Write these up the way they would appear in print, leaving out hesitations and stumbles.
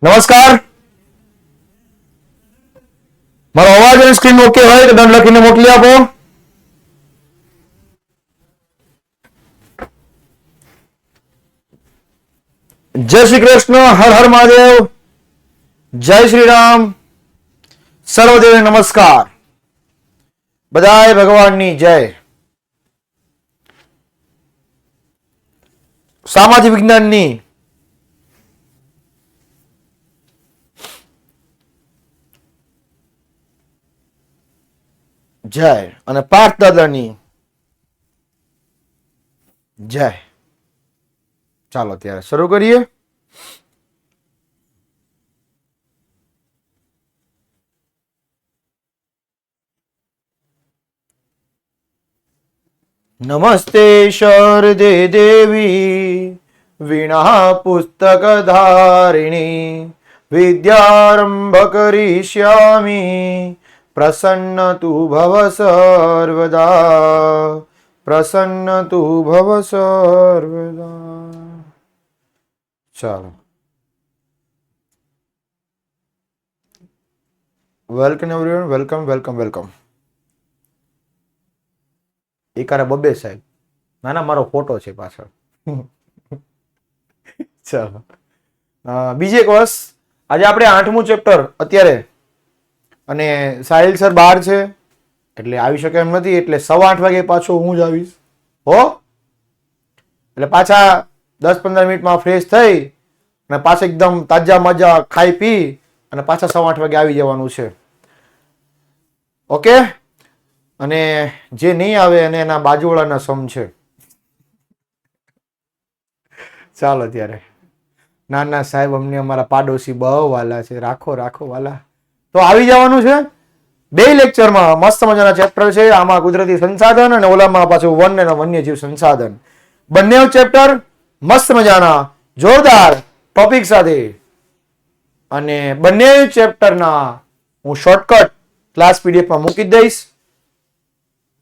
નમસ્કાર. મારો અવાજ અને સ્ક્રીન ઓકે હોય તો દંડ લખીને મોકલી આપો. જય શ્રી કૃષ્ણ. હર હર મહાદેવ. જય શ્રી રામ. સર્વદેવ નમસ્કાર. બધાય ભગવાનની જય. સામાજિક વિજ્ઞાનની જય અને પાર્થ દાદાની જય. ચાલો ત્યારે શરૂ કરીએ. નમસ્તે શારદે દેવી વીણા પુસ્તક ધારિણી વિદ્યારંભ કરીષ્યામી પ્રસન્ન તું ભવ સર્વદા પ્રસન્ન તું ભવ સર્વદા. ચાલો, welcome everyone. Welcome welcome welcome. એકારે બબે સાહેબ. ના ના, મારો ફોટો છે પાછળ. ચાલો, બીજી એક વર્ષ. આજે આપણે 8મું ચેપ્ટર અત્યારે, અને સાહિલ સર બહાર છે એટલે આવી શકે એમ નથી, એટલે 8:15 વાગે પાછો હું જ આવીશ હો. એટલે પાછા 10-15 મિનિટમાં ફ્રેશ થઈ અને પાછા એકદમ તાજા મજા ખાઈ પી અને પાછા 8:15 વાગે આવી જવાનું છે. ઓકે. અને જે નહીં આવે અને એના બાજુવાળાના સમ છે. ચાલો ત્યારે. ના ના સાહેબ, અમને અમારા પાડોશી બહુ વાલા છે. રાખો રાખો વાલા. તો આવી જવાનું છે. 2 લેક્ચરમાં મસ્ત મજાના ચેપ્ટર છે. આમાં કુદરતી સંસાધન અને ઓલામાં પાછું વન અને વન્યજીવ સંસાધન. બંને ચેપ્ટર મસ્ત મજાના જોરદાર ટોપિક સાથે. અને બંને ચેપ્ટરના હું શોર્ટકટ ક્લાસ પીડીએફમાં મૂકી દઈશ.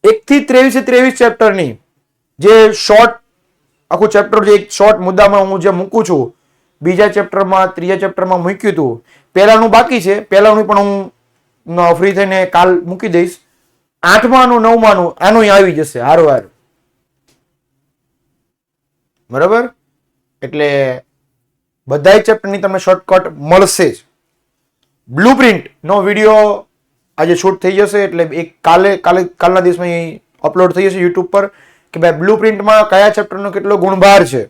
1 થી 23 ચેપ્ટરની જે શોર્ટ આખું ચેપ્ટર, જે એક શોર્ટ મુદ્દામાં હું જે મૂકું છું, બીજા ચેપ્ટરમાં ત્રીજા ચેપ્ટરમાં મૂક્યું હતું. પહેલાનું બાકી છે, પહેલાનું પણ હું ફ્રી થઈને કાલ મૂકી દઈશ. 8માનું 9માનું આનું આવી જશે હારોહાર. બરાબર. એટલે બધા ચેપ્ટરની તમને શોર્ટકટ મળશે જ. બ્લુપ્રિન્ટ નો વિડીયો આજે શૂટ થઈ જશે, એટલે એક કાલના દિવસમાં અપલોડ થઈ જશે યુટ્યુબ પર કે ભાઈ બ્લુપ્રિન્ટમાં કયા ચેપ્ટરનો કેટલો ગુણભાર છે.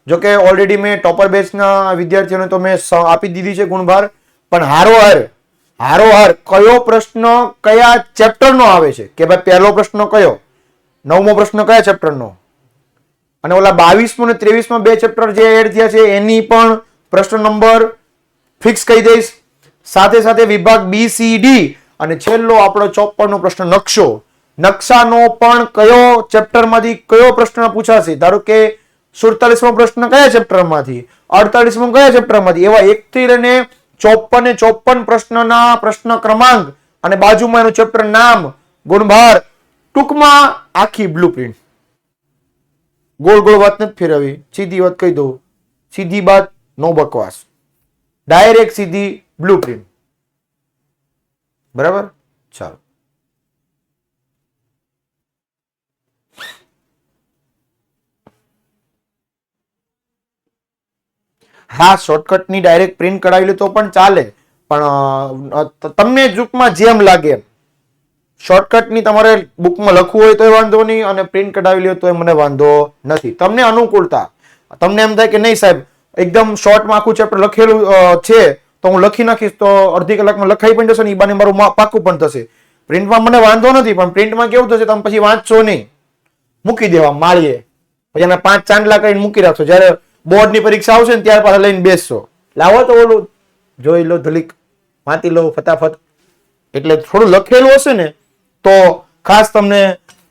જોકે ઓલરેડી મેં ટોપર બેચના વિદ્યાર્થીઓને તો મેં આપી દીધી છે ગુણભાર, પણ હારોહાર કયો પ્રશ્ન કયા ચેપ્ટરનો આવે છે કે ભાઈ પહેલો પ્રશ્ન કયો, 9મો પ્રશ્ન કયા ચેપ્ટરનો, અને ઓલા 22મું અને 23માં 2 ચેપ્ટર જે એડ થયા છે એની પણ પ્રશ્ન નંબર ફિક્સ કહી દઈશ. સાથે સાથે વિભાગ બી સી ડી અને છેલ્લો આપણો 54નો પ્રશ્ન નકશો. નકશાનો પણ કયો ચેપ્ટરમાંથી કયો પ્રશ્ન પૂછાશે. ધારો કે 47મો પ્રશ્ન કયા ચેપ્ટરમાંથી, 48મો કયા ચેપ્ટરમાંથી, એવા 1 થી લઈને 54 પ્રશ્નના પ્રશ્ન ક્રમાંક અને બાજુમાં એનું ચેપ્ટર નામ, ગુણભાર, ટૂંકમાં આખી બ્લુપ્રિન્ટ. ગોળ ગોળ વાત નથી ફેરવી, સીધી વાત કહી દઉં. સીધી બાત, નો બકવાસ, ડાયરેક્ટ સીધી બ્લુપ્રિન્ટ. બરાબર. ચાલો. હા, શોર્ટકટની ડાયરેક્ટ પ્રિન્ટ કરાવી લે તો પણ ચાલે, પણ તમને ટૂંકમાં જેમ લાગે. શોર્ટકટની તમારે બુકમાં લખવું હોય તો વાંધો નહીં, અને પ્રિન્ટ કઢાવી લે તો મને વાંધો નથી. તમને અનુકૂળતા. તમને એમ થાય કે નહીં સાહેબ એકદમ શોર્ટમાં આખું ચેપ્ટર લખેલું છે તો હું લખી નાખીશ તો અડધી કલાકમાં લખાઈ પણ જશે ને, એ બાને મારું પાકું પણ થશે. પ્રિન્ટમાં મને વાંધો નથી, પણ પ્રિન્ટમાં કેવું થશે, તમે પછી વાંચશો નહીં, મૂકી દેવા માળીએ, પછી એના 5 ચાંદલા કરીને મૂકી રાખશો. જયારે બોર્ડની પરીક્ષા આવશે ને ત્યાર પાછા લઈને બેસશો. લાવો તો ઓલું જોઈ લો, ધલીક વાંચી લો ફટાફટ. એટલે થોડું લખેલું હશે ને તો ખાસ તમને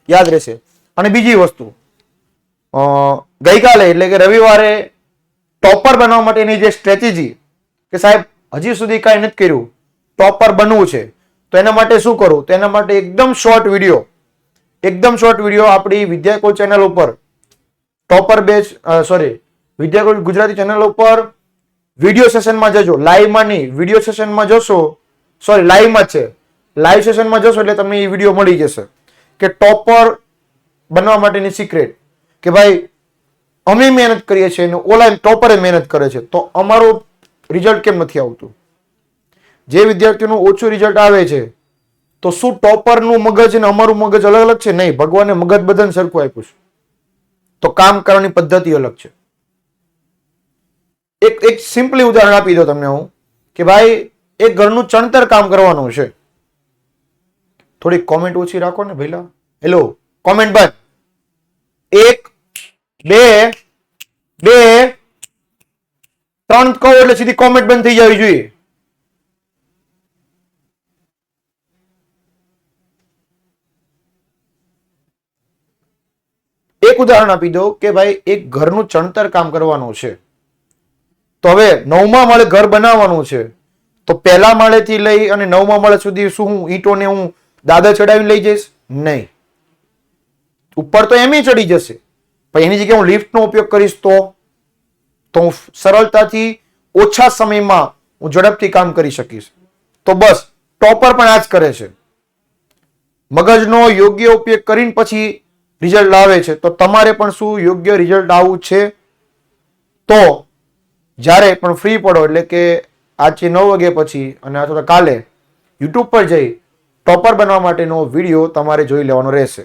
યાદ રહેશે. અને બીજી વસ્તુ, ગઈકાલે એટલે કે રવિવારે ટોપર બનવા માટેની જે સ્ટ્રેટેજી કે સાહેબ હજી સુધી કાંઈ નથી કર્યું, ટોપર બનવું છે તો એના માટે શું કરવું, તો એના માટે એકદમ શોર્ટ વિડીયો આપણી વિદ્યાકોલ ચેનલ ઉપર ટોપર બેચ વિદ્યા ગુજરાતી ચેનલ ઉપર વિડીયો સેશનમાં જજો, લાઈવમાં નહીં, વિડીયો સેશનમાં જશો, લાઈવમાં છે, લાઈવ સેશનમાં જશો એટલે તમને એ વિડીયો મળી જશે કે ટોપર બનવા માટેની સિક્રેટ, કે ભાઈ અમે મહેનત કરીએ છીએ અને ઓલા ટોપરે મહેનત કરે છે તો અમારું રિઝલ્ટ કેમ નથી આવતું. જે વિદ્યાર્થીઓનું ઓછું રિઝલ્ટ આવે છે તો શું ટોપરનું મગજ અને અમારું મગજ અલગ અલગ છે? નહીં, ભગવાને મગજ બધાને સરખું આપ્યું છે, તો કામ કરવાની પદ્ધતિ અલગ છે. એક સિમ્પલી ઉદાહરણ આપી દો તમને હું, કે ભાઈ એક ઘરનું ચણતર કામ કરવાનું છે. થોડી કોમેન્ટ ઓછી રાખો ને ભઈલા. હેલો, કોમેન્ટ બંધ. 1 2 2 3 કહો એટલે સીધી કોમેન્ટ બંધ થઈ જવી જોઈએ. એક ઉદાહરણ આપી દો કે ભાઈ એક ઘરનું ચણતર કામ કરવાનું છે, તો હવે 9મા માળે ઘર બનાવવાનું છે, તો પહેલા માળેથી લઈ અને 9મા માળે સુધી શું હું ઈંટોને હું દાદર ચડાવીને લઈ જઈશ? નહીં, ઉપર તો એમ ચડી જશે, પણ એની જગ્યાએ હું લિફ્ટનો ઉપયોગ કરીશ તો હું સરળતાથી ઓછા સમયમાં હું ઝડપથી કામ કરી શકીશ. તો બસ ટોપર પણ આ જ કરે છે, મગજનો યોગ્ય ઉપયોગ કરીને પછી રિઝલ્ટ લાવે છે. તો તમારે પણ શું યોગ્ય રિઝલ્ટ આવવું છે તો જ્યારે પણ ફ્રી પડો, એટલે કે આજે 9 વાગ્યા પછી અને અથવા તો કાલે યુટ્યુબ પર જઈ ટોપર બનવા માટેનો વિડીયો તમારે જોઈ લેવાનો રહેશે.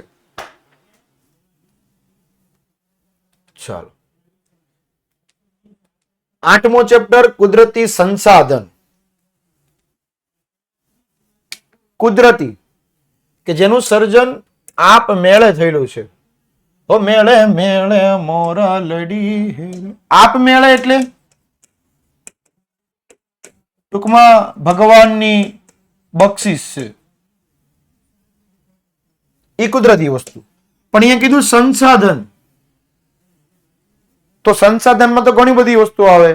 ચાલો, 8મો ચેપ્ટર કુદરતી સંસાધન. કુદરતી કે જેનું સર્જન આપ મેળે થયેલું છે. ઓ મેળે મેળે મોરા લડી. આપ મેળે એટલે ટૂંકમાં ભગવાનની બક્ષિસ છે, એ કુદરતી વસ્તુ. પણ અહીંયા કીધું સંસાધન, તો સંસાધનમાં તો ઘણી બધી વસ્તુ આવે.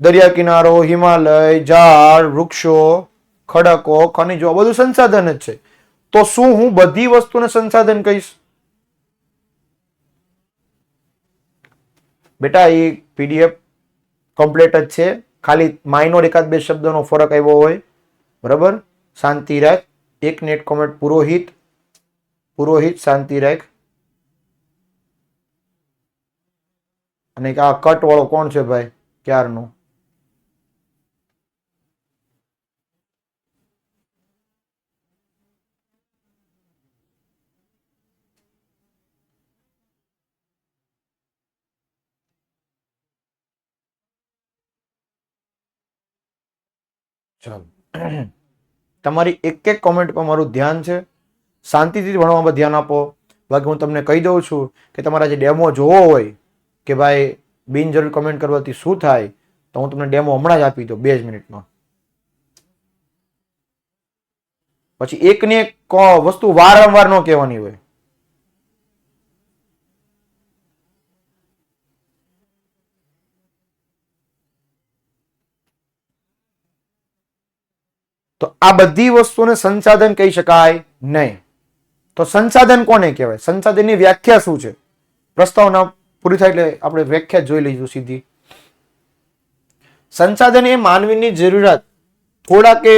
દરિયા કિનારો, હિમાલય, ઝાડ, વૃક્ષો, ખડકો, ખનિજો, બધું સંસાધન જ છે. તો શું હું બધી વસ્તુને સંસાધન કહીશ? બેટા એ પીડીએફ કમ્પ્લીટ જ છે, ખાલી માઇનોર એકાદ બે શબ્દનો ફરક આવ્યો હોય, બરાબર? શાંતિ રાખ. એક નેટ કોમેન્ટ પુરોહિત, પુરોહિત શાંતિ રાખ. અને આ કટ વાળો કોણ છે ભાઈ ક્યારનો? ચાલો, તમારી એક એક કોમેન્ટ પર મારું ધ્યાન છે. શાંતિથી ભણવામાં ધ્યાન આપો. બાકી હું તમને કહી દઉં છું કે તમારા જે ડેમો જોવો હોય કે ભાઈ બિનજરૂરી કમેન્ટ કરવાથી શું થાય, તો હું તમને ડેમો હમણાં જ આપી દઉં 2 જ મિનિટમાં. પછી એકને એક વસ્તુ વારંવાર ન કહેવાની હોય. તો આ બધી વસ્તુને સંસાધન કહી શકાય નહીં. તો સંસાધન કોને કહેવાય? સંસાધનની વ્યાખ્યા શું છે? પ્રસ્તાવના પૂરી થાય એટલે આપણે વ્યાખ્યા જોઈ લઈશું સીધી. સંસાધન એ માનવીની જરૂરિયાત થોડા કે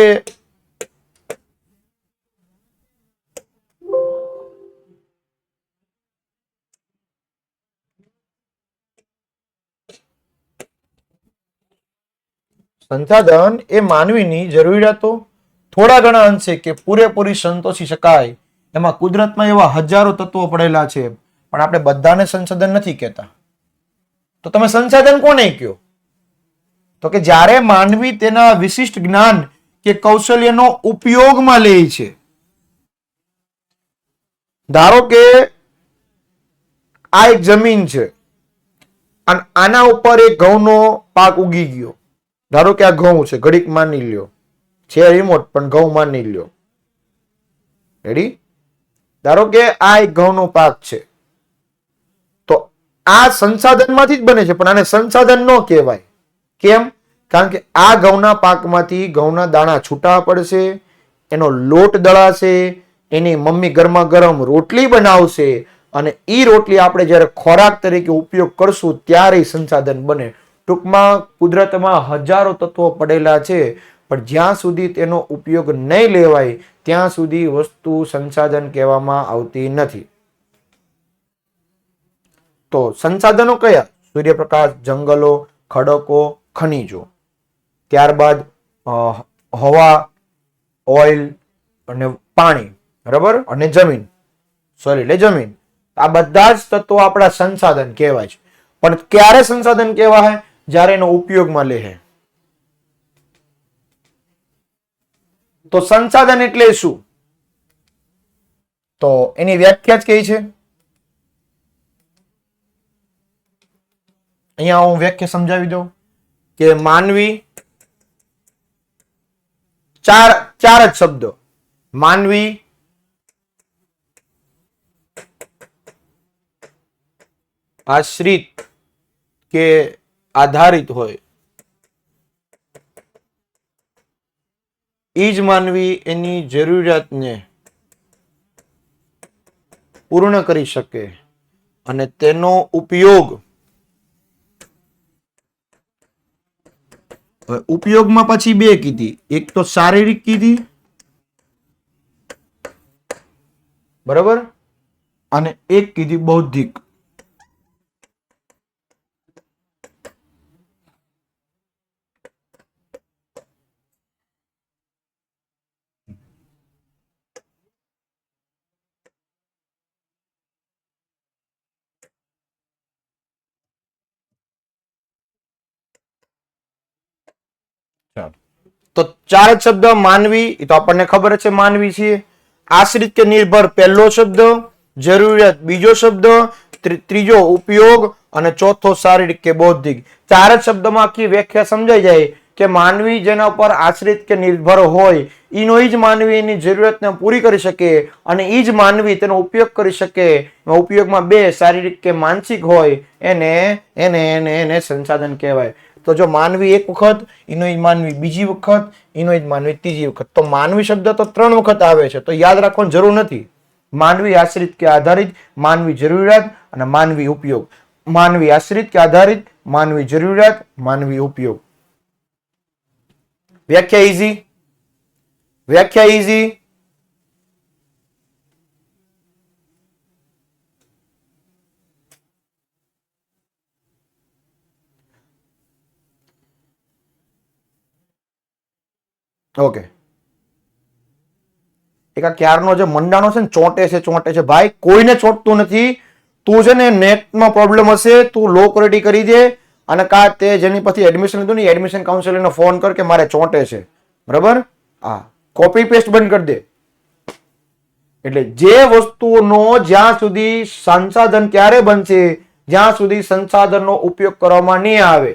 સંસાધન એ માનવીની જરૂરિયાતો થોડા ઘણા અંશે કે પૂરેપૂરી સંતોષી શકાય. એમાં કુદરતમાં એવા હજારો તત્વો પડેલા છે, પણ આપણે બધાને સંસાધન નથી કહેતા. તો તમે સંસાધન કોને કહો? તો કે જ્યારે માનવી તેના વિશિષ્ટ જ્ઞાન કે કૌશલ્યનો ઉપયોગમાં લે છે. ધારો કે આ એક જમીન છે અને આના ઉપર એક ઘઉંનો પાક ઉગી ગયો. ધારો કે આ ઘઉં છે, ઘડીક માની લ્યો, છે રિમોટ પણ ઘઉં માની લ્યો. રેડી? ધારો કે આ એક ઘઉંનો પાક છે, તો આ સંસાધનમાંથી જ બને છે, પણ આને સંસાધન ન કહેવાય. કેમ? કારણ કે આ ઘઉંના પાકમાંથી ઘઉંના દાણા છૂટા પડશે, એનો લોટ દળાશે, એની મમ્મી ગરમા ગરમ રોટલી બનાવશે, અને ઈ રોટલી આપણે જ્યારે ખોરાક તરીકે ઉપયોગ કરશું ત્યારે સંસાધન બને. ટૂંકમાં કુદરતમાં હજારો તત્વો પડેલા છે, પણ જ્યાં સુધી તેનો ઉપયોગ નહીં લેવાય ત્યાં સુધી વસ્તુ સંસાધન કહેવામાં આવતી નથી. તો સંસાધનો કયા? સૂર્યપ્રકાશ, જંગલો, ખડકો, ખનિજો, ત્યારબાદ હવા, ઓઇલ અને પાણી, બરાબર, અને જમીન, સોરી એટલે જમીન. આ બધા જ તત્વો આપણા સંસાધન કહેવાય છે. પણ ક્યારે સંસાધન કહેવાય? જ્યારે એનો ઉપયોગમાં લે. તો સંસાધન એટલે શું? તો એની વ્યાખ્યા જ કઈ છે. અહીંયા હું વ્યાખ્યા સમજાવી દઉં કે માનવી, ચાર જ શબ્દો, માનવી, આશ્રિત કે આધારિત હોય, ઈ જ માનવી એની જરૂરિયાતને પૂર્ણ કરી શકે અને તેનો ઉપયોગ, ઉપયોગમાં પછી બે કીધી, એક તો શારીરિક કીધી, બરાબર, અને એક કીધી બૌદ્ધિક. તો ચાર જ શબ્દ. માનવી, એ તો આપણને ખબર છે માનવી છીએ. આશ્રિત કે નિર્ભર પહેલો શબ્દ, જરૂરિયાત બીજો શબ્દ, ત્રીજો ઉપયોગ અને ચોથો શારીરિક કે બૌદ્ધિક. ચાર જ શબ્દમાં આખી વ્યાખ્યા સમજાઈ જાય કે માનવી જેના ઉપર આશ્રિત કે નિર્ભર હોય એનો જ માનવી એની જરૂરિયાતને પૂરી કરી શકે અને એ જ માનવી તેનો ઉપયોગ કરી શકે. ઉપયોગમાં બે શારીરિક કે માનસિક હોય એને એને એને એને સંસાધન કહેવાય. તો જો માનવી એક વખત, એનો જ માનવી બીજી વખત, એનો જ માનવી ત્રીજી વખત, તો માનવી શબ્દ તો 3 વખત આવે છે. તો યાદ રાખવાની જરૂર નથી. માનવી આશ્રિત કે આધારિત, માનવી જરૂરિયાત અને માનવી ઉપયોગ. માનવી આશ્રિત કે આધારિત, માનવી જરૂરિયાત, માનવી ઉપયોગ. વ્યાખ્યા ઈઝી, વ્યાખ્યા ઈઝી. ઓકે, એક આ ક્યારનો જે મંડાણો છે ને, ચોંટે છે ભાઈ, કોઈને ચોંટતું નથી. તું છે ને નેટમાં પ્રોબ્લેમ હશે, તું લો ક્વોલિટી કરી દે અને કા તે જેની પછી એડમિશન લીધું ને એડમિશન કાઉન્સિલરને ફોન કર કે મારે ચોંટે છે, બરાબર. હા, કોપી પેસ્ટ બંધ કરી દે. એટલે જે વસ્તુનો જ્યાં સુધી સંસાધન ક્યારે બનશે, જ્યાં સુધી સંસાધનનો ઉપયોગ કરવામાં નહીં આવે,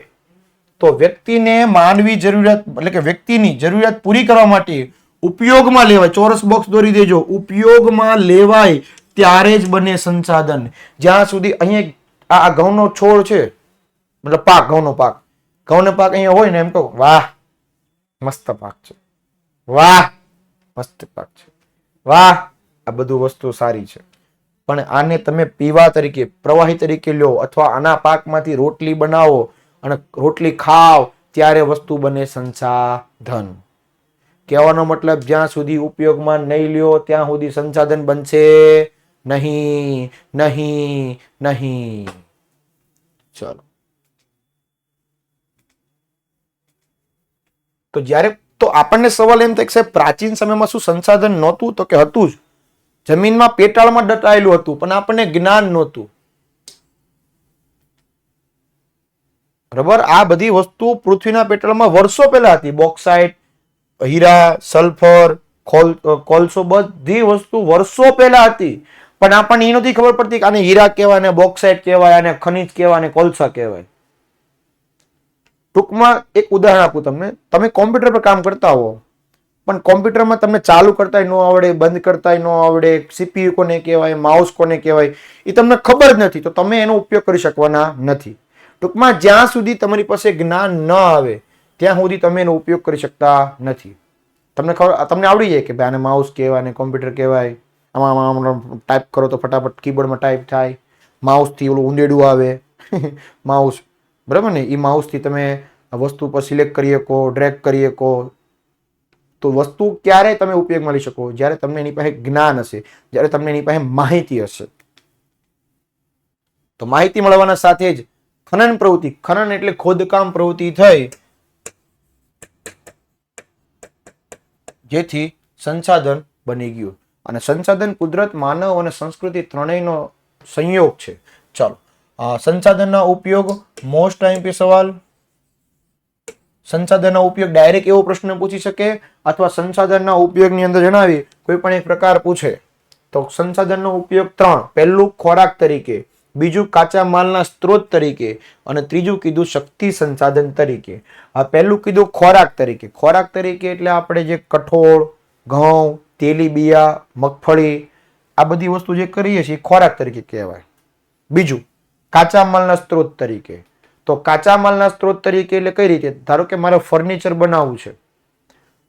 તો વ્યક્તિને માનવી જરૂરિયાત એટલે કે વ્યક્તિની જરૂરિયાત પૂરી કરવા માટે ઉપયોગમાં લેવાય, ચોરસ બોક્સ દોરી દેજો, ઉપયોગમાં લેવાય ત્યારે જ બને સંસાધન. જ્યાં સુધી અહીંયા આ ઘઉંનો છોડ છે, મતલબ પાક, ઘઉંનો પાક, ઘઉંનો પાક અહીંયા હોય ને, એમ કહો વાહ મસ્ત પાક છે, વાહ મસ્ત પાક છે, વાહ આ બધું વસ્તુ સારી છે. પણ આને તમે પીવા તરીકે, પ્રવાહી તરીકે લો અથવા આના પાકમાંથી રોટલી બનાવો અને રોટલી ખાવ ત્યારે વસ્તુ બને સંસાધન. કહેવાનો મતલબ જ્યાં સુધી ઉપયોગમાં નહીં લ્યો ત્યાં સુધી સંસાધન બનશે નહીં, નહીં, નહીં. ચલો, તો જ્યારે તો આપણને સવાલ એમ થાય કે સાહેબ પ્રાચીન સમયમાં શું સંસાધન નહોતું? તો કે હતું જ. જમીનમાં પેટાળમાં દટાયેલું હતું, પણ આપણને જ્ઞાન નહોતું, બરાબર. આ બધી વસ્તુ પૃથ્વીના પેટાળમાં વર્ષો પહેલા હતી. બોક્સાઇટ, હીરા, સલ્ફર, કોલસો, બધી વસ્તુ વર્ષો પહેલા હતી. પણ આપણને એ નથી ખબર પડતી કે આને હીરા કહેવાય, ને બોક્સાઇટ કહેવાય, અને ખનિજ કહેવાય, અને કોલસા કહેવાય. ટૂંકમાં એક ઉદાહરણ આપું તમને. તમે કોમ્પ્યુટર પર કામ કરતા હો, પણ કોમ્પ્યુટરમાં તમને ચાલુ કરતા ન આવડે, બંધ કરતા ન આવડે, સીપીયુ કોને કહેવાય, માઉસ કોને કહેવાય, એ તમને ખબર જ નથી, તો તમે એનો ઉપયોગ કરી શકવાના નથી. ટૂંકમાં જ્યાં સુધી તમારી પાસે જ્ઞાન ન આવે ત્યાં સુધી તમે એનો ઉપયોગ કરી શકતા નથી. તમને ખબર, તમને આવડી જાય કે ભાઈ આને માઉસ કહેવાય, આને કોમ્પ્યુટર કહેવાય, આમાં ટાઈપ કરો તો ફટાફટ કીબોર્ડમાં ટાઈપ થાય. માઉસથી ઓલું ઊંદેડું આવે માઉસ, બરાબર ને, એ માઉસથી તમે આ વસ્તુ પર સિલેક્ટ કરી શકો, ડ્રેગ કરી શકો. તો વસ્તુ ક્યારે તમે ઉપયોગમાં લઈ શકો? જ્યારે તમને એની પાસે જ્ઞાન હશે, જ્યારે તમને એની પાસે માહિતી હશે. તો માહિતી મળવાના સાથે જ ખનન પ્રવૃત્તિ, ખનન એટલે ખોદકામ પ્રવૃત્તિ થઈ, જેથી સંસાધન બની ગયું. અને સંસાધન કુદરત, માનવ અને સંસ્કૃતિ ત્રણેયનો સંયોગ છે. ચાલો, સંસાધનના ઉપયોગ, મોસ્ટ આઈએમપી સવાલ. સંસાધનનો ઉપયોગ ડાયરેક્ટ એવો પ્રશ્ન પૂછી શકે, અથવા સંસાધનના ઉપયોગની અંદર જણાવી કોઈ પણ એક પ્રકાર પૂછે. તો સંસાધનનો ઉપયોગ 3. પહેલું ખોરાક તરીકે, બીજું કાચા માલના સ્ત્રોત તરીકે, અને ત્રીજું કીધું શક્તિ સંસાધન તરીકે. આ પહેલું કીધું ખોરાક તરીકે. ખોરાક તરીકે એટલે આપણે જે કઠોળ, ઘઉં, તેલીબિયા, મગફળી, આ બધી વસ્તુ જે કરીએ છીએ ખોરાક તરીકે કહેવાય. બીજું કાચા માલના સ્ત્રોત તરીકે. તો કાચા માલના સ્ત્રોત તરીકે એટલે કઈ રીતે? ધારો કે મારે ફર્નિચર બનાવવું છે,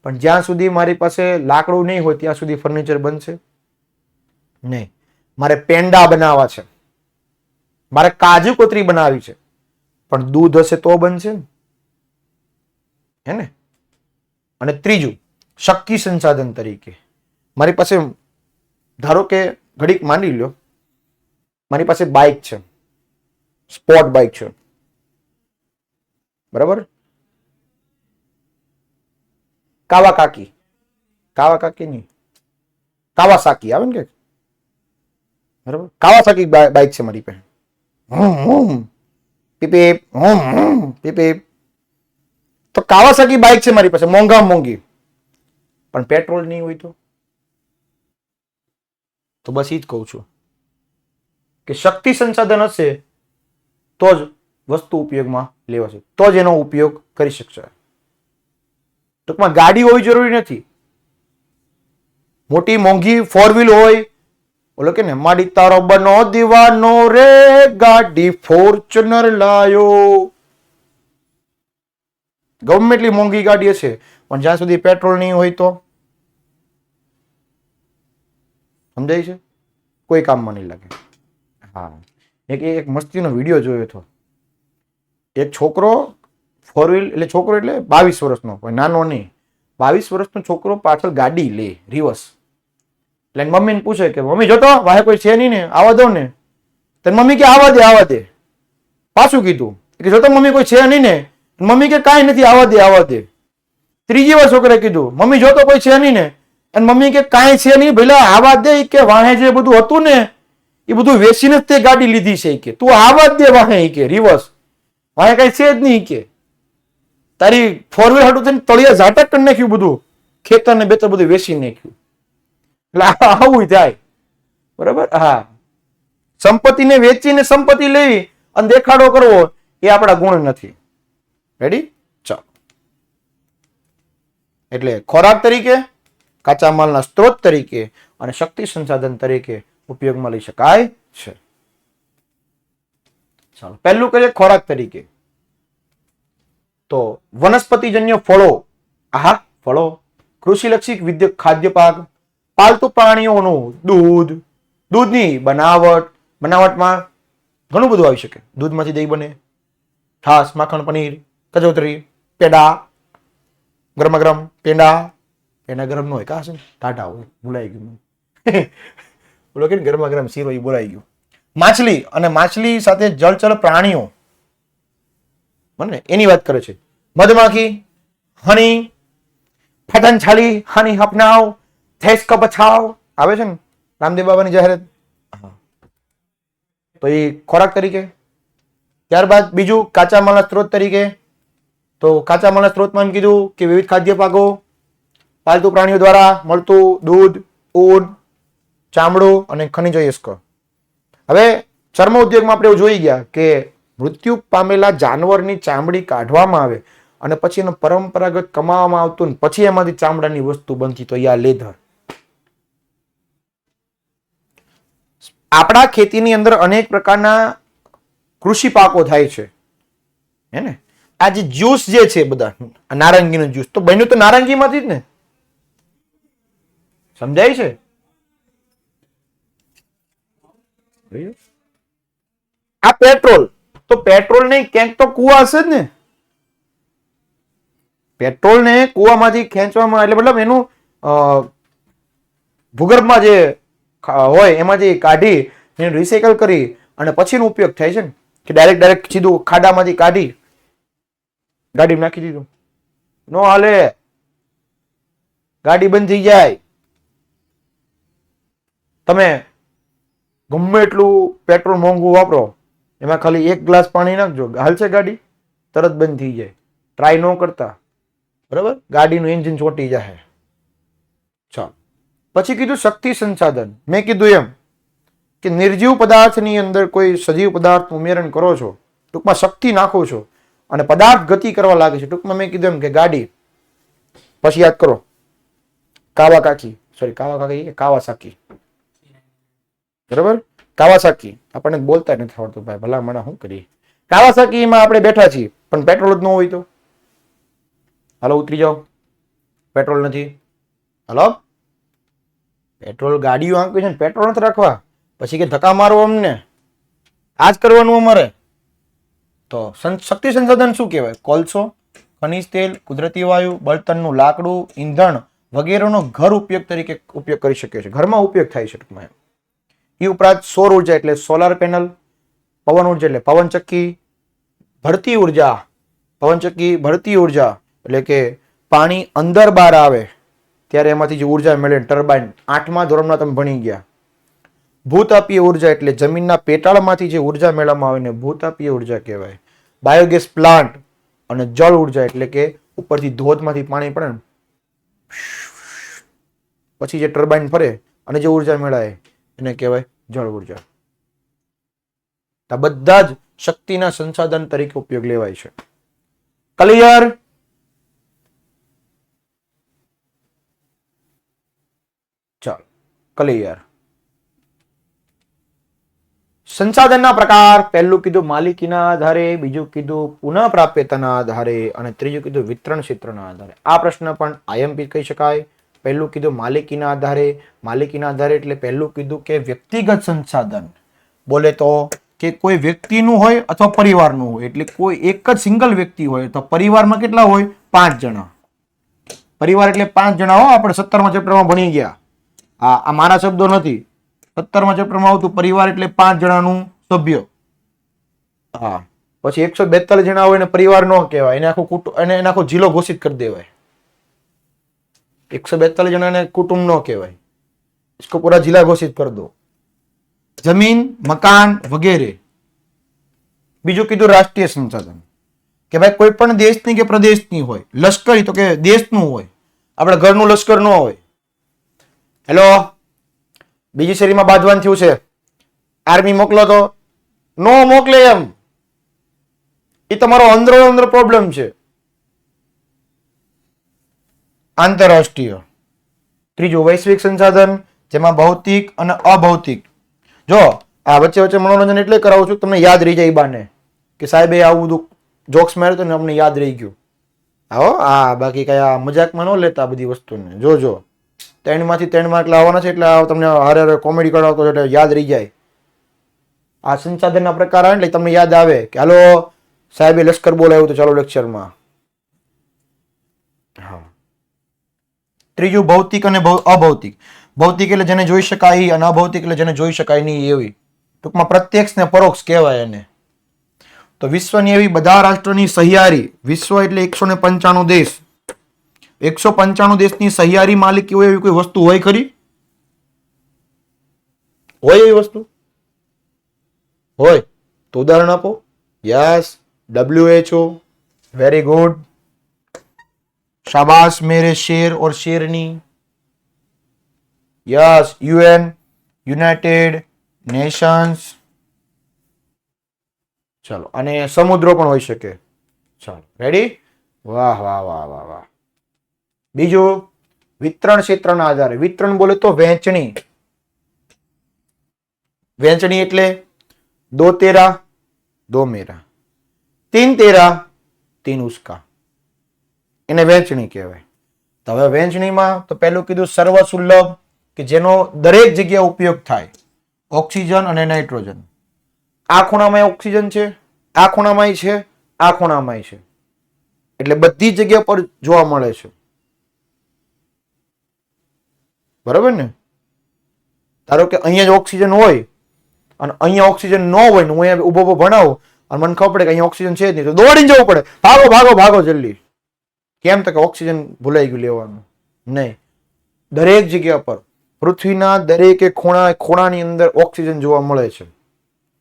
પણ જ્યાં સુધી મારી પાસે લાકડું નહીં હોય ત્યાં સુધી ફર્નિચર બનશે નહીં. મારે પેંડા બનાવવા છે, મારે કાજુ કતરી બનાવી છે, પણ દૂધ હશે તો બનશે ને, હે ને. અને ત્રીજું શક્તિ સંસાધન તરીકે, મારી પાસે ધારો કે ઘડીક માની લો મારી પાસે બાઇક છે, સ્પોર્ટ બાઇક છે, બરાબર, કાવાસાકી નહીં, કાવાસાકી આવે ને કે, બરાબર, કાવાસાકી બાઇક છે મારી પાસે. તો કાવાસાકી બાઇક છે મારી પાસે, મોંઘામાં મોંઘી, પણ પેટ્રોલ નહીં હોય તો બસ એ જ કહું છું કે શક્તિ સંસાધન હશે તો જ વસ્તુ ઉપયોગમાં લેવાશે, તો જ એનો ઉપયોગ કરી શકશે. ટૂંકમાં ગાડી હોવી જરૂરી નથી. મોટી મોંઘી 4 વ્હીલ હોય, બોલો કે ને, માડી તારો બનો દીવાનો રે, ગાડી ફોર્ચ્યુનર લાયો. ગમે એટલી મોંઘી ગાડી હશે, પણ જ્યાં સુધી પેટ્રોલ નહીં હોય તો સમજાય છે, કોઈ કામમાં નહીં લાગે. હા, એક મસ્તીનો વિડીયો જોયો હતો. એક છોકરો 4 વ્હીલ, એટલે છોકરો એટલે 22 વર્ષનો, કોઈ નાનો નહીં, 22 વર્ષનો છોકરો પાછળ ગાડી લે રિવર્સ. એટલે મમ્મીને પૂછે કે મમ્મી જોતો વાહે કોઈ છે નહીં ને, આવવા દો ને. તો મમ્મી કે આવવા દે. પાછું કીધું કે જોતો મમ્મી કોઈ છે નહીં ને. મમ્મી કે કાંઈ નથી, આવવા દે. ત્રીજી વાર છોકરાએ કીધું મમ્મી જોતો કોઈ છે નહીં ને, અને મમ્મી કે કાંઈ છે નહીં ભલા આવવા દે, કે વાહે જે બધું હતું ને એ બધું વેચીને જ તે ગાડી લીધી છે, કે તું આવવા દે વાહે, કે રિવર્સ વાહે કઈ છે જ નહીં, કે તારી 4 વ્હીલ હાટું થઈને તળિયા ઝાટક કરી નાખ્યું, બધું ખેતર ને બેતર બધું વેચી નાખ્યું. એટલે આવું થાય, બરાબર. હા, સંપત્તિને વેચીને સંપત્તિ લેવી અને દેખાડો કરવો એ આપણા ગુણ નથી. રેડી? ચાલો, એટલે ખોરાક તરીકે, કાચા માલના સ્ત્રોત તરીકે અને શક્તિ સંસાધન તરીકે ઉપયોગમાં લઈ શકાય છે. ચાલો, પહેલું કરીએ ખોરાક તરીકે. તો વનસ્પતિજન્ય ફળો, ફળો, કૃષિલક્ષી વિદ્યુત ખાદ્ય પાક, પાલતુ પ્રાણીઓનું દૂધ, દૂધની બનાવટમાં ઘણું બધું આવી શકે. દૂધમાંથી દહીં બને, છાશ, માખણ, પનીર, કચોતરી, પેંડા, ગરમા ગરમ પેંડા ગરમ ન હોય, કાશે ટાટા હોય, ભૂલાઈ ગયું બોલો કે ગરમા ગરમ શીરો એ બોલાઈ ગયું. માછલી અને માછલી સાથે જળચર પ્રાણીઓ મને એની વાત કરે છે. મધમાખી, હની, ફટન છાલી, હની હપનાવ, થેસ કા બચાવ આવે છે ને રામદેવ બાબાની જાહેરાત. તો એ ખોરાક તરીકે. ત્યારબાદ બીજું કાચા માલના સ્ત્રોત તરીકે. તો કાચા માલના સ્ત્રોતમાં એમ કીધું કે વિવિધ ખાદ્ય પાકો, પાલતુ પ્રાણીઓ દ્વારા મળતું દૂધ, ઊન, ચામડું અને ખનિજો એસ્ક. હવે ચર્મ ઉદ્યોગમાં આપણે એવું જોઈ ગયા કે મૃત્યુ પામેલા જાનવરની ચામડી કાઢવામાં આવે અને પછી એનું પરંપરાગત કમાવામાં આવતું ને પછી એમાંથી ચામડાની વસ્તુ બનતી, તો યા લેધર. આપણા ખેતીની અંદર અનેક પ્રકારના કૃષિ પાકો થાય છે, હે ને. આ જે જ્યુસ જે છે બધા, નારંગીનું જ્યુસ તો બન્યું તો નારંગીમાંથી જ ને, સમજાય છે. આ પેટ્રોલ, તો પેટ્રોલ ને ક્યાંક તો કુવા હશે જ ને. પેટ્રોલ ને કુવામાંથી ખેંચવામાં, એટલે મતલબ એનું ભૂગર્ભમાં જે હોય એમાંથી કાઢી એને રિસાયકલ કરી અને પછીનો ઉપયોગ થાય છે ને, કે ડાયરેક્ટ સીધું ખાડામાંથી કાઢી ગાડી નાખી દીધું, નો હાલે, ગાડી બંધ થઈ જાય. તમે ગમે એટલું પેટ્રોલ મોંઘું વાપરો, એમાં ખાલી 1 ગ્લાસ પાણી નાખજો, હાલશે ગાડી? તરત બંધ થઈ જાય. ટ્રાય ન કરતા, બરાબર? ગાડીનું એન્જિન ચોટી જાય. ચાલો, પછી કીધું શક્તિ સંસાધન. મેં કીધું એમ કે નિર્જીવ પદાર્થની અંદર કોઈ સજીવ પદાર્થ ઉમેરણ કરો છો, ટૂંકમાં શક્તિ નાખો છો અને પદાર્થ ગતિ કરવા લાગે છે. ટૂંકમાં મેં કીધું એમ કે ગાડી. પછી યાદ કરો કાવાસાકી, બરાબર? કાવાસાકી આપણને બોલતા નથી આવડતું ભાઈ, ભલા મને શું કરીએ. કાવાસાકીમાં આપણે બેઠા છીએ પણ પેટ્રોલ જ ન હોય તો હાલો ઉતરી જાઓ, પેટ્રોલ નથી. હાલો, પેટ્રોલ ગાડીઓ આંકવી છે ને, પેટ્રોલ નથી રાખવા. પછી કે ધક્કા મારવો અમને, આ જ કરવાનું અમારે. તો શક્તિ સંસાધન શું કહેવાય? કોલસો, ખનિજ તેલ, કુદરતી વાયુ, બળતણનું લાકડું, ઈંધણ વગેરેનો ઘર ઉપયોગ તરીકે ઉપયોગ કરી શકે છે, ઘરમાં ઉપયોગ થાય છે ટૂંકમાં. એ ઉપરાંત સૌર ઉર્જા એટલે સોલાર પેનલ, પવન ઉર્જા એટલે પવનચક્કી, ભરતી ઉર્જા, પવનચક્કી ભરતી ઉર્જા એટલે કે પાણી અંદર બહાર આવે ત્યારે એમાંથી જે ઉર્જા મળે, ટર્બાઇન. 8મા ધોરણમાં તમે ભણી ગયા. ભૂતાપીય ઉર્જા એટલે જમીનના પેટાળમાંથી જે ઉર્જા મેળવવામાં આવે ને ભૂતાપીય ઉર્જા કહેવાય. બાયોગેસ પ્લાન્ટ અને જળ ઉર્જા એટલે કે ઉપરથી ધોધમાંથી પાણી પડે ને પછી જે ટર્બાઇન ફરે અને જે ઉર્જા મેળવે એને કહેવાય જળ ઉર્જા. આ બધા જ શક્તિના સંસાધન તરીકે ઉપયોગ લેવાય છે. ક્લિયર? ચાલો, ક્લિયર. સંસાધનના પ્રકાર, પહેલું કીધું માલિકીના આધારે, બીજું કીધું પુનઃપ્રાપ્યતાના આધારે અને ત્રીજું કીધું વિતરણ ક્ષેત્રના આધારે. આ પ્રશ્ન પણ આઈએમપી કહી શકાય. પહેલું કીધું માલિકીના આધારે. માલિકીના આધારે એટલે પહેલું કીધું કે વ્યક્તિગત સંસાધન, બોલે તો કે કોઈ વ્યક્તિનું હોય અથવા પરિવારનું હોય. એટલે કોઈ એક જ સિંગલ વ્યક્તિ હોય તો પરિવારમાં કેટલા હોય? 5 જણા. પરિવાર એટલે 5 જણા. હો, આપણે 17મા ચેપ્ટરમાં ભણી ગયા. આ મારા શબ્દો નથી, 17મા ચેપ્ટરમાં આવતું પરિવાર એટલે 5 જણાનું સભ્ય. હા, પછી 142 જણા હોય ને પરિવાર ન કહેવાય, એને આખું કુટુંબ, એને આખો જિલ્લો ઘોષિત કરી દેવાય. 142 જણાને કુટુંબ ન કહેવાય, इसको पूरा जिला घोषित कर दो. જમીન, મકાન વગેરે. બીજું કીધું રાષ્ટ્રીય સંસાધન કે ભાઈ કોઈ પણ દેશની કે પ્રદેશની હોય. લશ્કરી તો કે દેશનું હોય, આપણે ઘરનું લશ્કર ન હોય. હેલો, બીજી શેરીમાં બાંધવાન થયું છે, આર્મી મોકલો તો નો મોકલે એમ. એ તમારો અંદરો અંદર પ્રોબ્લેમ છે. આંતરરાષ્ટ્રીય. ત્રીજું વૈશ્વિક સંસાધન, જેમાં ભૌતિક અને અભૌતિક. જો આ વચ્ચે વચ્ચે મનોરંજન એટલે કરાવું છું તમને યાદ રહી જાય બાને કે સાહેબે આવું બધું જોક્સ માર્યું તો ને અમને યાદ રહી ગયું. આવો આ બાકી કઈ આ મજાકમાં ન લેતા બધી વસ્તુને. જોજો 3માંથી 3 માર્ક લાવવાના છે એટલે તમને હારે હારે કોમેડી કરાવતો એટલે યાદ રહી જાય. આ સંસાધનના પ્રકાર આવે એટલે તમને યાદ આવે કે હાલો સાહેબે લશ્કર બોલાવ્યું તો ચાલો લેક્ચરમાં. હા. ત્રીજું ભૌતિક અને અભૌતિક. ભૌતિક એટલે જેને જોઈ શકાય અને અભૌતિક એટલે જેને જોઈ શકાય નહીં એવી. ટૂંકમાં પ્રત્યક્ષ ને પરોક્ષ કહેવાય એને. તો વિશ્વની એવી બધા રાષ્ટ્રોની સહિયારી, વિશ્વ એટલે 195 દેશ, 195 દેશની સહિયારી માલિકી હોય એવી કોઈ વસ્તુ હોય ખરી? હોય એવી વસ્તુ? હોય તો ઉદાહરણ આપો. Yes, WHO. વેરી ગુડ, શાબાશ મેરે શેર ઓર શેરની. Yes, UN, united nations. ચલો, અને સમુદ્રો પણ હોઈ શકે. ચાલો, રેડી? વાહ વાહ વાહ વાહ વાહ. બીજું વિતરણ ક્ષેત્રના આધારે. વિતરણ બોલે તો વહેંચણી. વહેંચણી એટલે 2 तेरा 2 मेरा, 3 तेरा 3 उसका. એને વહેંચણી કહેવાય. તો હવે વહેંચણીમાં તો પહેલું કીધું સર્વસુલભ કે જેનો દરેક જગ્યાએ ઉપયોગ થાય. ઓક્સિજન અને નાઇટ્રોજન. આ ખૂણામાં ઓક્સિજન છે, આ ખૂણામાં છે, આ ખૂણામાં છે. એટલે બધી જગ્યા પર જોવા મળે છે. બરાબર ને? ધારો કે અહીંયા જ ઓક્સિજન હોય અને અહીંયા ઓક્સિજન ન હોય ને હું અહીંયા ઉભો ઉભો ભણાવું અને મને ખબર પડે કે અહીંયા ઓક્સિજન છે જ નહીં, તો દોડીને જવું પડે, ભાગો ભાગો ભાગો જલ્દી. કેમ? તો કે ઓક્સિજન ભૂલાઈ ગયું લેવાનું. નહીં, દરેક જગ્યા પર પૃથ્વીના દરેકે ખૂણાની અંદર ઓક્સિજન જોવા મળે છે.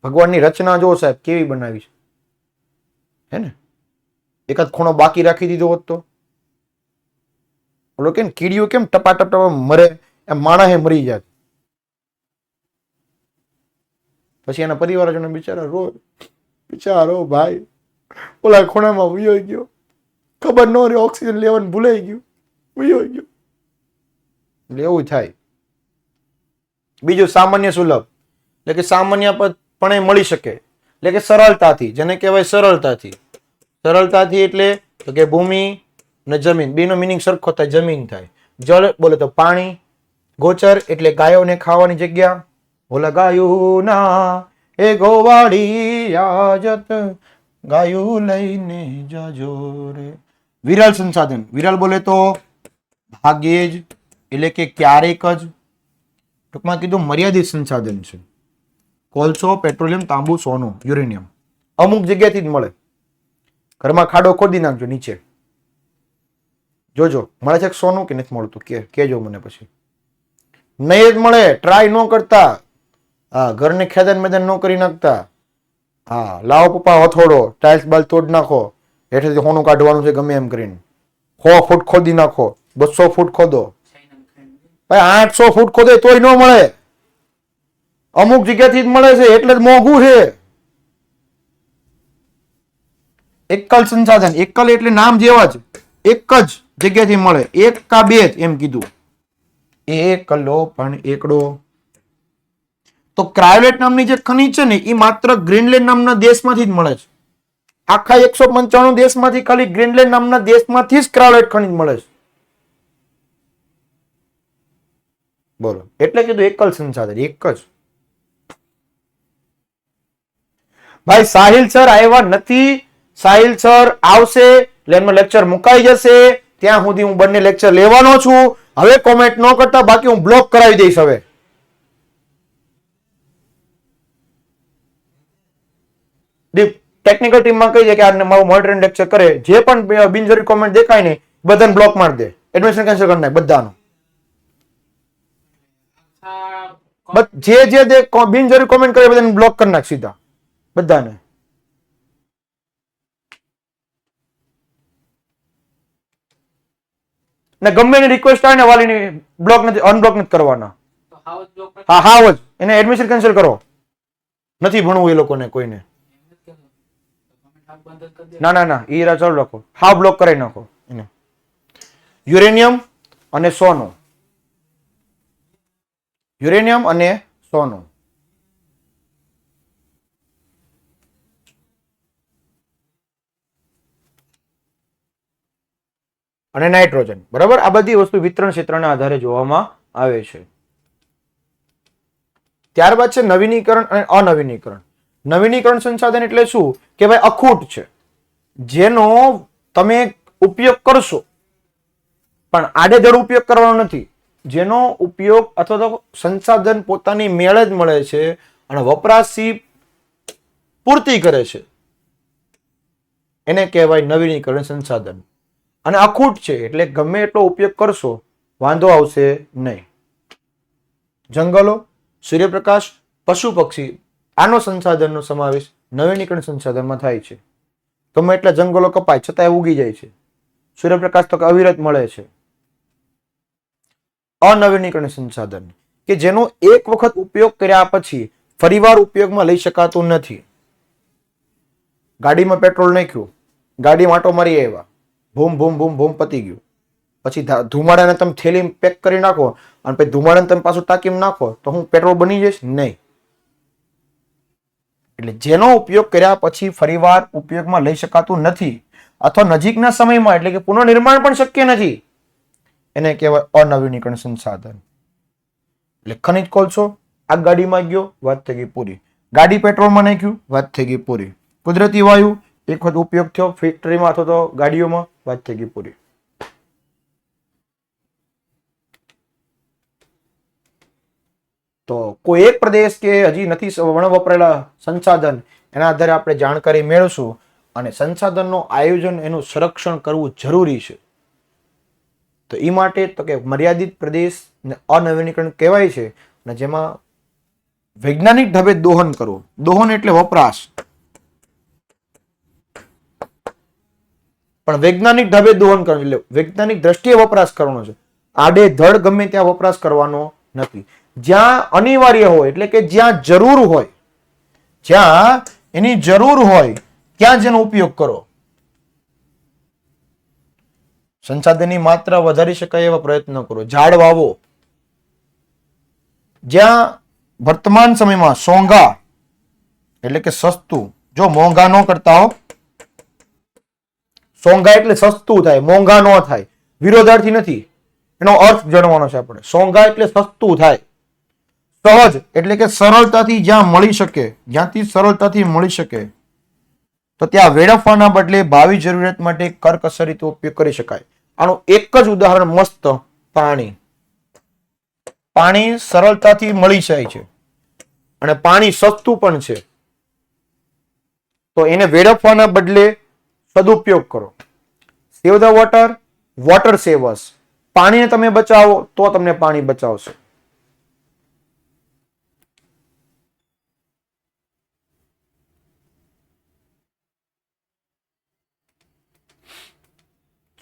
ભગવાનની રચના જો સાહેબ કેવી બનાવી છે, હે ને? એકાદ ખૂણો બાકી રાખી દીધો હોત તો ઓલો કેમ કીડીઓ કેમ ટપાટપ મરે, એમ માણસે મરી જાય. પછી એના પરિવારજનો બિચારા રો, બિચારો ભાઈ ઓલા ખૂણામાં વયો ગયો, ખબર ન રહી, ઓક્સિજન લેવાનું ભૂલાઈ ગયું, વયો ગયો. એટલે એવું થાય. બીજું સામાન્ય સુલભ, એટલે કે સામાન્ય પણ મળી શકે, એટલે કે સરળતાથી, જેને કહેવાય સરળતાથી. સરળતાથી એટલે તો કે ભૂમિ અને જમીન બેનો મિનિંગ સરખો થાય, જમીન થાય. જળ બોલે તો પાણી. ગોચર એટલે ગાયોને ખાવાની જગ્યા. ઓલા ગાયું ના એ ગોવાળી આજત ગાયું લઈને જાજો રે. વિરલ સંસાધન, વિરલ બોલે તો ભાગ્યે જ, એટલે કે ક્યારેક જ. ટૂંકમાં કીધું મર્યાદિત સંસાધન છે. કોલસો, પેટ્રોલિયમ, તાંબુ, સોનું, યુરેનિયમ અમુક જગ્યાથી જ મળે. ઘરમાં ખાડો ખોદી નાખજો નીચે, જોજો મળે છે સોનું કે નથી મળતું, કેજો મને પછી. નહીં જ મળે, ટ્રાય ન કરતા. હા, ઘરને ખેદાન મેદાન ન કરી નાખતા. હા, લાવો પપ્પા હથોડો, ટાઇલ્સ બાલ તોડ નાખો, હેઠેથી સોનું કાઢવાનું છે ગમે એમ કરીને. 100 ફૂટ ખોદી નાખો, 200 ફૂટ ખોદો, ભાઈ 800 ફૂટ ખોદે તોય ન મળે. અમુક જગ્યાથી જ મળે છે, એટલે જ મોંઘું છે. એકલ સંસાધન, એકલ એટલે નામ જેવા જ, એક જ જગ્યાથી મળે, એક કા બે એમ કીધું. એકલો પણ એકડો. તો ક્રાયોલેટ નામની જે ખનિજ છે ને એ માત્ર ગ્રીનલેન્ડ નામના દેશમાંથી જ મળે છે. આખા 195 દેશમાંથી ખાલી ગ્રીનલેન્ડ નામના દેશમાંથી જ ક્રાયોલેટ ખનિજ મળે છે. બોલો, એટલે કીધું એકલ સંસાધન, એક જ. ભાઈ સાહિલ સર આવ્યા નથી. સાહિલ સર આવશે એટલે એમનો લેક્ચર મુકાઈ જશે. ત્યાં સુધી હું બંને લેક્ચર લેવાનો છું. હવે કોમેન્ટ ન કરતા, બાકી હું બ્લોક કરાવી દઈશ. હવે ટેકનિકલ ટીમમાં કહી દે કે આ મારું મોનિટરિંગ લેક્ચર કરે, જે પણ બિનજરૂરી કોમેન્ટ દેખાય ને બધાને બ્લોક મારી દે, એડમિશન કેન્સલ કરી નાખ બધાનું. જે બિનજરૂરી કોમેન્ટ કરે બધાને બ્લોક કરી નાખ સીધા, બધાને. ને ગમે એની રિક્વેસ્ટ આવે ને વાલીની, બ્લોક નથી, અનબ્લોક નથી કરવાના. હા, હાવ જ એને એડમિશન કેન્સલ કરો. નથી ભણવું એ લોકોને કોઈને. ના ના ના, ઈ ચાલુ રાખો, હાવ બ્લોક કરાવી નાખો એને. યુરેનિયમ અને સોનું, યુરેનિયમ અને સોનું. અને નાઇટ્રોજન. બરાબર, આ બધી વસ્તુ વિતરણ ક્ષેત્રના આધારે જોવામાં આવે છે. ત્યારબાદ છે નવીનીકરણ અને અનવીનીકરણ. નવીનીકરણ સંસાધન એટલે શું કે ભાઈ અખૂટ છે, જેનો તમે ઉપયોગ કરશો પણ આડેધડ ઉપયોગ કરવાનો નથી, જેનો ઉપયોગ અથવા તો સંસાધન પોતાની મેળે જ મળે છે અને વપરાશી પૂર્તિ કરે છે, એને કહેવાય નવીનીકરણ સંસાધન. અને અખૂટ છે એટલે ગમે એટલો ઉપયોગ કરશો વાંધો આવશે નહીં. જંગલો, સૂર્યપ્રકાશ, પશુ પક્ષી, આનો સંસાધનનો સમાવેશ નવીનીકરણ સંસાધનમાં થાય છે. ગમે એટલા જંગલો કપાય છતાં ઉગી જાય છે. સૂર્યપ્રકાશ તો અવિરત મળે છે. અનવીનીકરણ સંસાધન કે જેનો એક વખત ઉપયોગ કર્યા પછી ફરીવાર ઉપયોગમાં લઈ શકાતું નથી. ગાડીમાં પેટ્રોલ નાખ્યું, ગાડી માટો મારી આવ્યા, ભૂમ ભૂમ ભૂમ ભૂમ પતી ગયું, પછી ધુમાડાને તમે થેલી પેક કરી નાખો અને પછી ધુમાડાને તમે પાછું ટાંકીમાં નાખો તો હું પેટ્રોલ બની જઈશ? નહીં. એટલે જેનો ઉપયોગ કર્યા પછી ફરીવાર ઉપયોગમાં લઈ શકાતું નથી અથવા નજીકના સમયમાં એટલે કે પુનઃનિર્માણ પણ શક્ય નથી, એને કહેવાય અનવીનીકરણ સંસાધન. એટલે ખનિજ કોલસો, આગ ગાડીમાં ગયો, વાત થઈ ગઈ પૂરી. ગાડી પેટ્રોલમાં નાખ્યું, વાત થઈ ગઈ પૂરી. કુદરતી વાયુ એક વખત ઉપયોગ થયો ફેક્ટરીમાં અથવા તો ગાડીઓમાં, વાત થઈ ગઈ પૂરી. તો કોઈ એક પ્રદેશ કે હજી નથી વપરાયેલા સંસાધન, એના આધારે આપણે જાણકારી મેળવશું અને સંસાધનનું આયોજન, એનું સંરક્ષણ કરવું જરૂરી છે. તો એ માટે તો કે મર્યાદિત પ્રદેશ અનવીનીકરણ કહેવાય છે, અને જેમાં વૈજ્ઞાનિક ઢબે દોહન કરવું. દોહન એટલે વપરાશ, પણ વૈજ્ઞાનિક ઢબે દોહન કરવું એટલે વૈજ્ઞાનિક દ્રષ્ટિએ વપરાશ કરવાનો છે. આડે ધડ ગમે ત્યાં વપરાશ કરવાનો નથી. જ્યાં અનિવાર્ય હોય એટલે કે જ્યાં જરૂર હોય, જ્યાં એની જરૂર હોય ત્યાં જ એનો ઉપયોગ કરો. સંસાધનની માત્રા વધારી શકાય એવા પ્રયત્નો કરો. ઝાડ વાવો. જ્યાં વર્તમાન સમયમાં સોંઘા એટલે કે સસ્તું, જો મોંઘા ન કરતા હો, સોંઘા એટલે સસ્તું થાય, મોંઘા ન થાય, વિરોધાર્થી નથી, એનો અર્થ જાણવાનો છે આપણે. સોંઘા એટલે સસ્તું થાય. સહજ એટલે કે સરળતાથી જ્યાં મળી શકે, જ્યાંથી સરળતાથી મળી શકે તો ત્યાં વેડફવાના બદલે ભાવિ જરૂરિયાત માટે કરકસર રીતે ઉપયોગ કરી શકાય. આનું એક જ ઉદાહરણ મસ્ત, પાણી. પાણી સરળતાથી મળી જાય છે અને પાણી સસ્તું પણ છે, તો એને વેડફવાના બદલે સદુપયોગ કરો. Save the water, water savers. પાણીને તમે બચાવો તો તમને પાણી બચાવશે.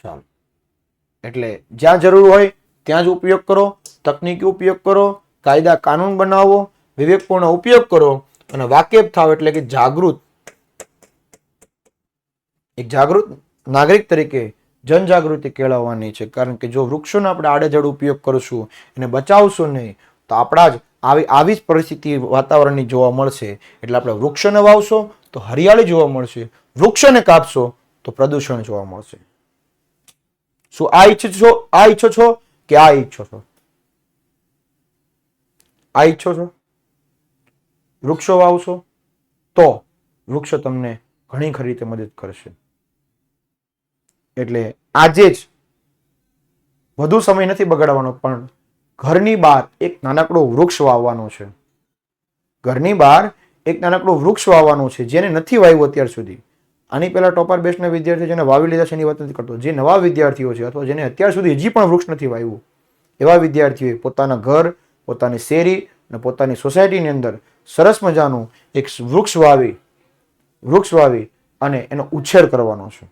ચાલો, એટલે જ્યાં જરૂર હોય ત્યાં જ ઉપયોગ કરો, તકનીકી ઉપયોગ કરો, કાયદા કાનૂન બનાવો, વિવેકપૂર્ણ ઉપયોગ કરો અને વાકેફ થાવ એટલે કે જાગૃત, એક જાગૃત નાગરિક તરીકે જનજાગૃતિ કેળવવાની છે. કારણ કે જો વૃક્ષોનો આપણે આડેધડ ઉપયોગ કરશું, એને બચાવશું નહીં, તો આપણા જ આવી જ પરિસ્થિતિ વાતાવરણની જોવા મળશે. એટલે આપણે વૃક્ષોને વાવશો તો હરિયાળી જોવા મળશે, વૃક્ષોને કાપશો તો પ્રદૂષણ જોવા મળશે. શું આ ઈચ્છો છો કે આ ઈચ્છો છો? આ ઈચ્છો છો? વૃક્ષો વાવશો તો વૃક્ષો તમને ઘણી ખરી રીતે મદદ કરશે. એટલે આજે જ વધુ સમય નથી બગાડવાનો, પણ ઘરની બહાર એક નાનકડું વૃક્ષ વાવવાનું છે. ઘરની બહાર એક નાનકડું વૃક્ષ વાવવાનું છે, જેને નથી વાવ્યું અત્યાર સુધી. આની પહેલા ટોપર બેસ્ટના વિદ્યાર્થીઓ જેને વાવી લીધા છે એની વાત નથી કરતો. જે નવા વિદ્યાર્થીઓ છે અથવા જેને અત્યાર સુધી હજી પણ વૃક્ષ નથી વાવ્યું, એવા વિદ્યાર્થીઓએ પોતાના ઘર, પોતાની શેરી અને પોતાની સોસાયટીની અંદર સરસ મજાનું એક વૃક્ષ વાવી અને એનો ઉછેર કરવાનો છે.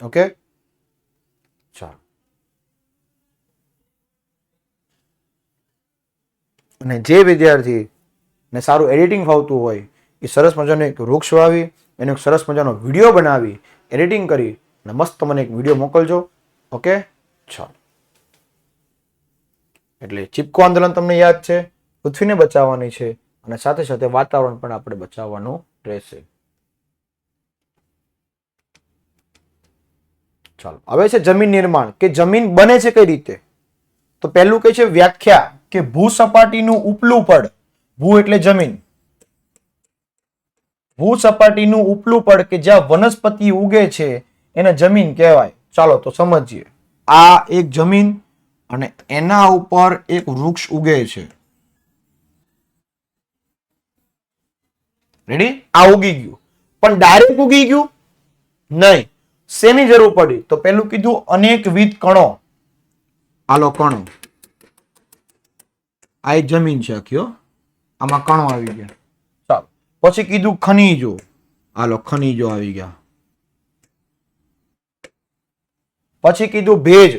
ઓકે, ચાલો. અને જે વિદ્યાર્થી ને સારું એડિટિંગ ફાવતું હોય એ સરસ મજાનો એક વૃક્ષ વાવી, એનો એક સરસ મજાનો વિડીયો બનાવી, એડિટિંગ કરી અને મસ્ત મને એક વિડીયો મોકલજો. ઓકે, ચાલો. એટલે ચીપકો આંદોલન તમને યાદ છે, પૃથ્વીને બચાવવાની છે અને સાથે સાથે વાતાવરણ પણ આપણે બચાવવાનું રહેશે. ચાલો, હવે છે જમીન નિર્માણ, કે જમીન બને છે કઈ રીતે. તો પહેલું કઈ છે વ્યાખ્યા, કે ભૂસપાટીનું ઉપલું પડ. ભૂ એટલે જમીન. ભૂસપાટીનું ઉપલું પડ કે જ્યાં વનસ્પતિ ઉગે છે એને જમીન કહેવાય. ચાલો તો સમજીએ. આ એક જમીન અને એના ઉપર એક વૃક્ષ ઉગે છે. રેડી? આ ઉગી ગયું, પણ ડાયરેક્ટ ઉગી ગયું નહીં. શેની જરૂર પડી? તો પેલું કીધું અનેકવિધ કણો. આલો કણો, આ એક જમીન છે આખી, આમાં કણો આવી ગયા. ચાલો, પછી કીધું ખનીજો. હાલો, ખનીજો આવી ગયા. પછી કીધું ભેજ.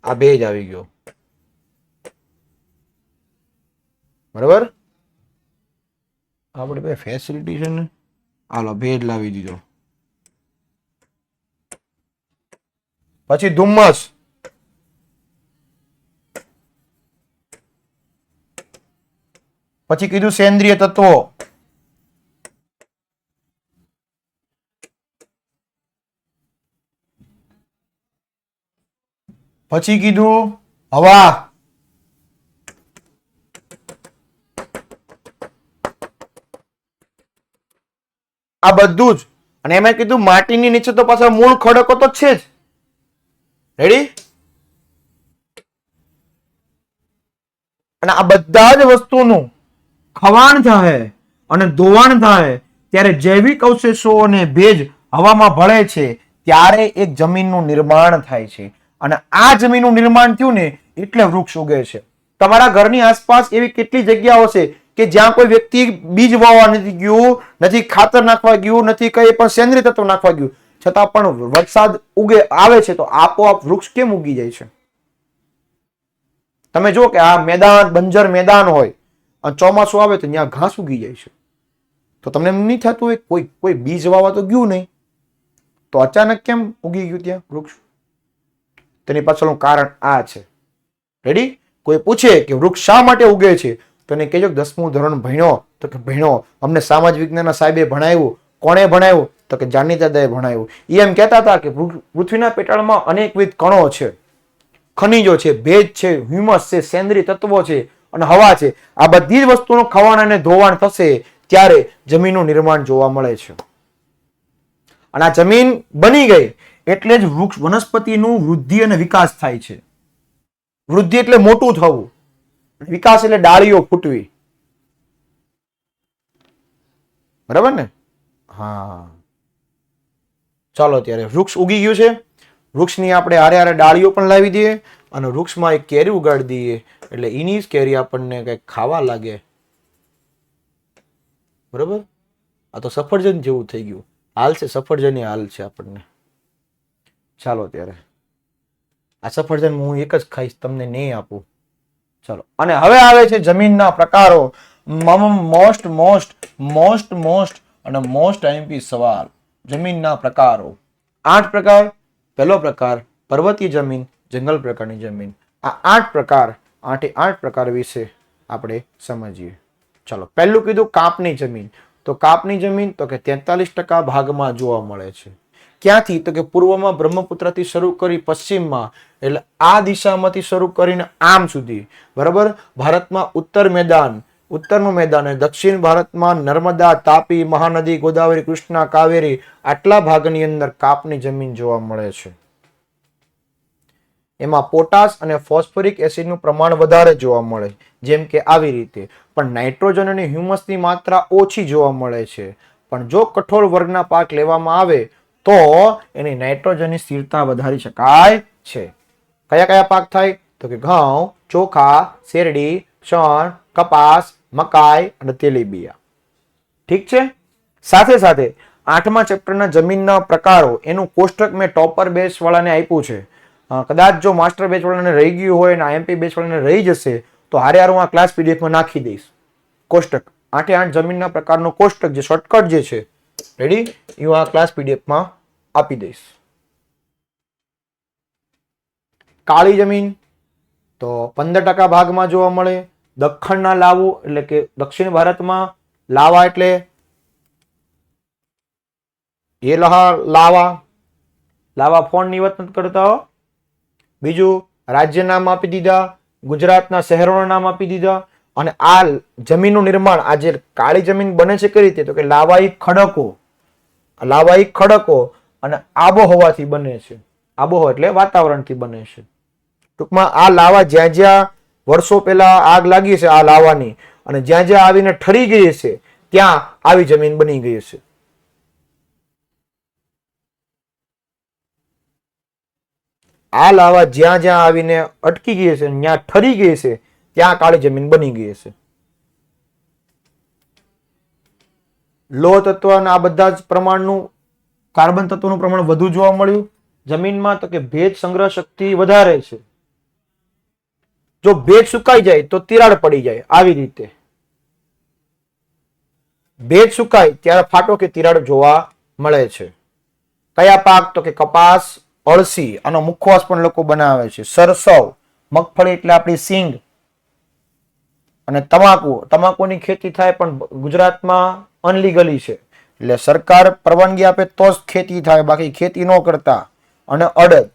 આ ભેજ આવી ગયો. બરાબર? આપણે ભાઈ ફેસિલિટી છે ને, હાલો ભેજ લાવી દીધો. પછી ધુમ્મસ. પછી કીધું સેન્દ્રિય તત્વો. પછી કીધું હવા, આ બધું જ. અને એમાં કીધું માટીની નીચે તો પાછા મૂળ ખડકો તો છે જ. રેડી? અને આ બધા જ વસ્તુનું ખવાણ થાય અને ધોવાણ થાય ત્યારે જૈવિક અવશેષો અને ભેજ હવામાં ભળે છે ત્યારે એક જમીનનું નિર્માણ થાય છે. અને આ જમીનનું નિર્માણ થયું ને એટલે વૃક્ષ ઉગે છે. તમારા ઘરની આસપાસ એવી કેટલી જગ્યાઓ છે કે જ્યાં કોઈ વ્યક્તિ બીજ વાવવા નથી ગયું, નથી ખાતર નાખવા ગયું, નથી કઈ પણ સેન્દ્રિય તત્વ નાખવા ગયું, છતાં પણ વરસાદ ઉગે આવે છે તો આપોઆપ વૃક્ષ કેમ ઉગી જાય છે? તમે જો કે આ મેદાન, બંજર મેદાન હોય અને ચોમાસું આવે તો ત્યાં ઘાસ ઉગી જાય છે. તો તમને એમ નહીં થતું હોય કોઈ બીજ વાવવા તો ગયું નહીં, તો અચાનક કેમ ઉગી ગયું ત્યાં વૃક્ષ? તેની પાછળનું કારણ આ છે. રેડી? કોઈ પૂછે કે વૃક્ષ શા માટે ઉગે છે તો એને કહેજો 10મું ધોરણ ભણ્યો, તો કે ભણ્યો. અમને સામાજિક વિજ્ઞાનના સાહેબે ભણાવ્યું. કોણે ભણાવ્યું? તો કે જાની દાદાએ ભણાવ્યું. એ એમ કહેતા હતા કે પૃથ્વીના પેટાળમાં અનેકવિધ કણો છે, ખનિજો છે, ભેજ છે, હ્યુમસ છે, સેન્દ્રિય તત્વો છે અને હવા છે. આ બધી જ વસ્તુનું ખવાણ અને ધોવાણ થશે ત્યારે જમીનનું નિર્માણ જોવા મળે છે. અને આ જમીન બની ગઈ એટલે જ વૃક્ષ વનસ્પતિનું વૃદ્ધિ અને વિકાસ થાય છે. વૃદ્ધિ એટલે મોટું થવું, વિકાસ એટલે ડાળીઓ ફૂટવી. બરાબર ને? હા, ચાલો ત્યારે વૃક્ષ ઉગી ગયું છે. વૃક્ષની આપણે હારે હારે ડાળીઓ પણ લાવી દઈએ અને વૃક્ષમાં એક કેરી ઉગાડી દઈએ એટલે એની જ કેરી આપણને કઈક ખાવા લાગે. બરાબર? આ તો સફરજન જેવું થઈ ગયું. હાલ છે સફરજની હાલ છે આપણને. ચાલો ત્યારે આ સફરજન હું એક જ ખાઈશ, તમને નહીં આપું. ચલો, અને હવે આવે છે જમીનના પ્રકારો. મોસ્ટ અને મોસ્ટ આઈએમપી સવાલ. જમીનના પ્રકારો 8 પ્રકાર. પહેલો પ્રકાર પર્વતીય જમીન, જંગલ પ્રકારની જમીન. આ 8 પ્રકાર, 8 પ્રકાર વિશે આપણે સમજીએ. ચલો, પહેલું કીધું કાપની જમીન. તો કાપની જમીન તો કે 43% ભાગમાં જોવા મળે છે. ક્યાંથી? તો કે પૂર્વમાં બ્રહ્મપુત્રથી શરૂ કરી પશ્ચિમમાં, એટલે આ દિશામાંથી શરૂ કરીને આમ સુધી. બરાબર? ભારતમાં ઉત્તરનું મેદાન અને દક્ષિણ ભારતમાં નર્મદા, તાપી, મહાનદી, ગોદાવરી, કૃષ્ણા, કાવેરી આટલા ભાગની અંદર કાપની જમીન જોવા મળે છે. એમાં પોટાશ અને ફોસ્ફરિક એસિડનું પ્રમાણ વધારે જોવા મળે, જેમ કે આવી રીતે. પણ નાઇટ્રોજન અને હ્યુમસની માત્રા ઓછી જોવા મળે છે. પણ જો કઠોળ વર્ગના પાક લેવામાં આવે તો એની નાઇટ્રોજનની સ્થિરતા વધારી શકાય છે. કયા કયા પાક થાય? તો કે ઘઉં, ચોખા, શેરડી, શણ, કપાસ, મકાઈ અને તેલીબિયા. ઠીક છે? સાથે સાથે 8મા ચેપ્ટરના જમીનના પ્રકારો એનું કોષ્ટક મેં ટોપર બેચ વાળાને આપ્યું છે. કદાચ જો માસ્ટર બેચ વાળાને રહી ગયું હોય અને આઈએમપી બેચ વાળાને રહી જશે તો હારે હું આ ક્લાસ પીડીએફમાં નાખી દઈશ. કોષ્ટક 8 જમીનના પ્રકારનો કોષ્ટક જે શોર્ટકટ જે છે, રેડી, એ હું આ ક્લાસ પીડીએફમાં આપી દઈશ. કાળી જમીન તો 15% ભાગમાં જોવા મળે. દખ્ખણના લાવો એટલે કે દક્ષિણ ભારતમાં લાવા એટલે એ લાવા ફોન નિવર્તન કરતા હો. બીજું રાજ્ય નામ આપી દીધા, ગુજરાતના શહેરોના નામ આપી દીધા. અને આ જમીનનું નિર્માણ, આ જે કાળી જમીન બને છે કઈ રીતે? તો કે લાવાયિક ખડકો અને આબોહવાથી બને છે. આબોહવા એટલે વાતાવરણથી બને છે. ટૂંકમાં આ લાવા જ્યાં જ્યાં વર્ષો પહેલા આગ લાગી છે આ લાવાની, અને જ્યાં જ્યાં આવીને ઠરી ગઈ છે ત્યાં આવી જમીન બની ગઈ છે. આ લાવા જ્યાં જ્યાં આવીને અટકી ગઈ છે, ત્યાં ઠરી ગઈ છે, ત્યાં કાળી જમીન બની ગઈ છે. લોહ તત્વ અને આ બધા જ પ્રમાણનું કાર્બન તત્વનું પ્રમાણ વધુ જોવા મળ્યું જમીનમાં. તો કે ભેજ સંગ્રહ શક્તિ વધારે છે. જો ભેજ સુકાઈ જાય તો તિરાડ પડી જાય. આવી રીતે ભેજ સુકાય ત્યારે ફાટો કે તિરાડ જોવા મળે છે. કયા પાક? તો કે કપાસ, અળસી, આનો મુખવાસ પણ લોકો બનાવે છે, સરસવ, મગફળી એટલે આપણી સિંગ, અને તમાકુની ખેતી થાય પણ ગુજરાતમાં અનલીગલી છે, એટલે સરકાર પરવાનગી આપે તો જ ખેતી થાય, બાકી ખેતી ન કરતા. અને અડદ,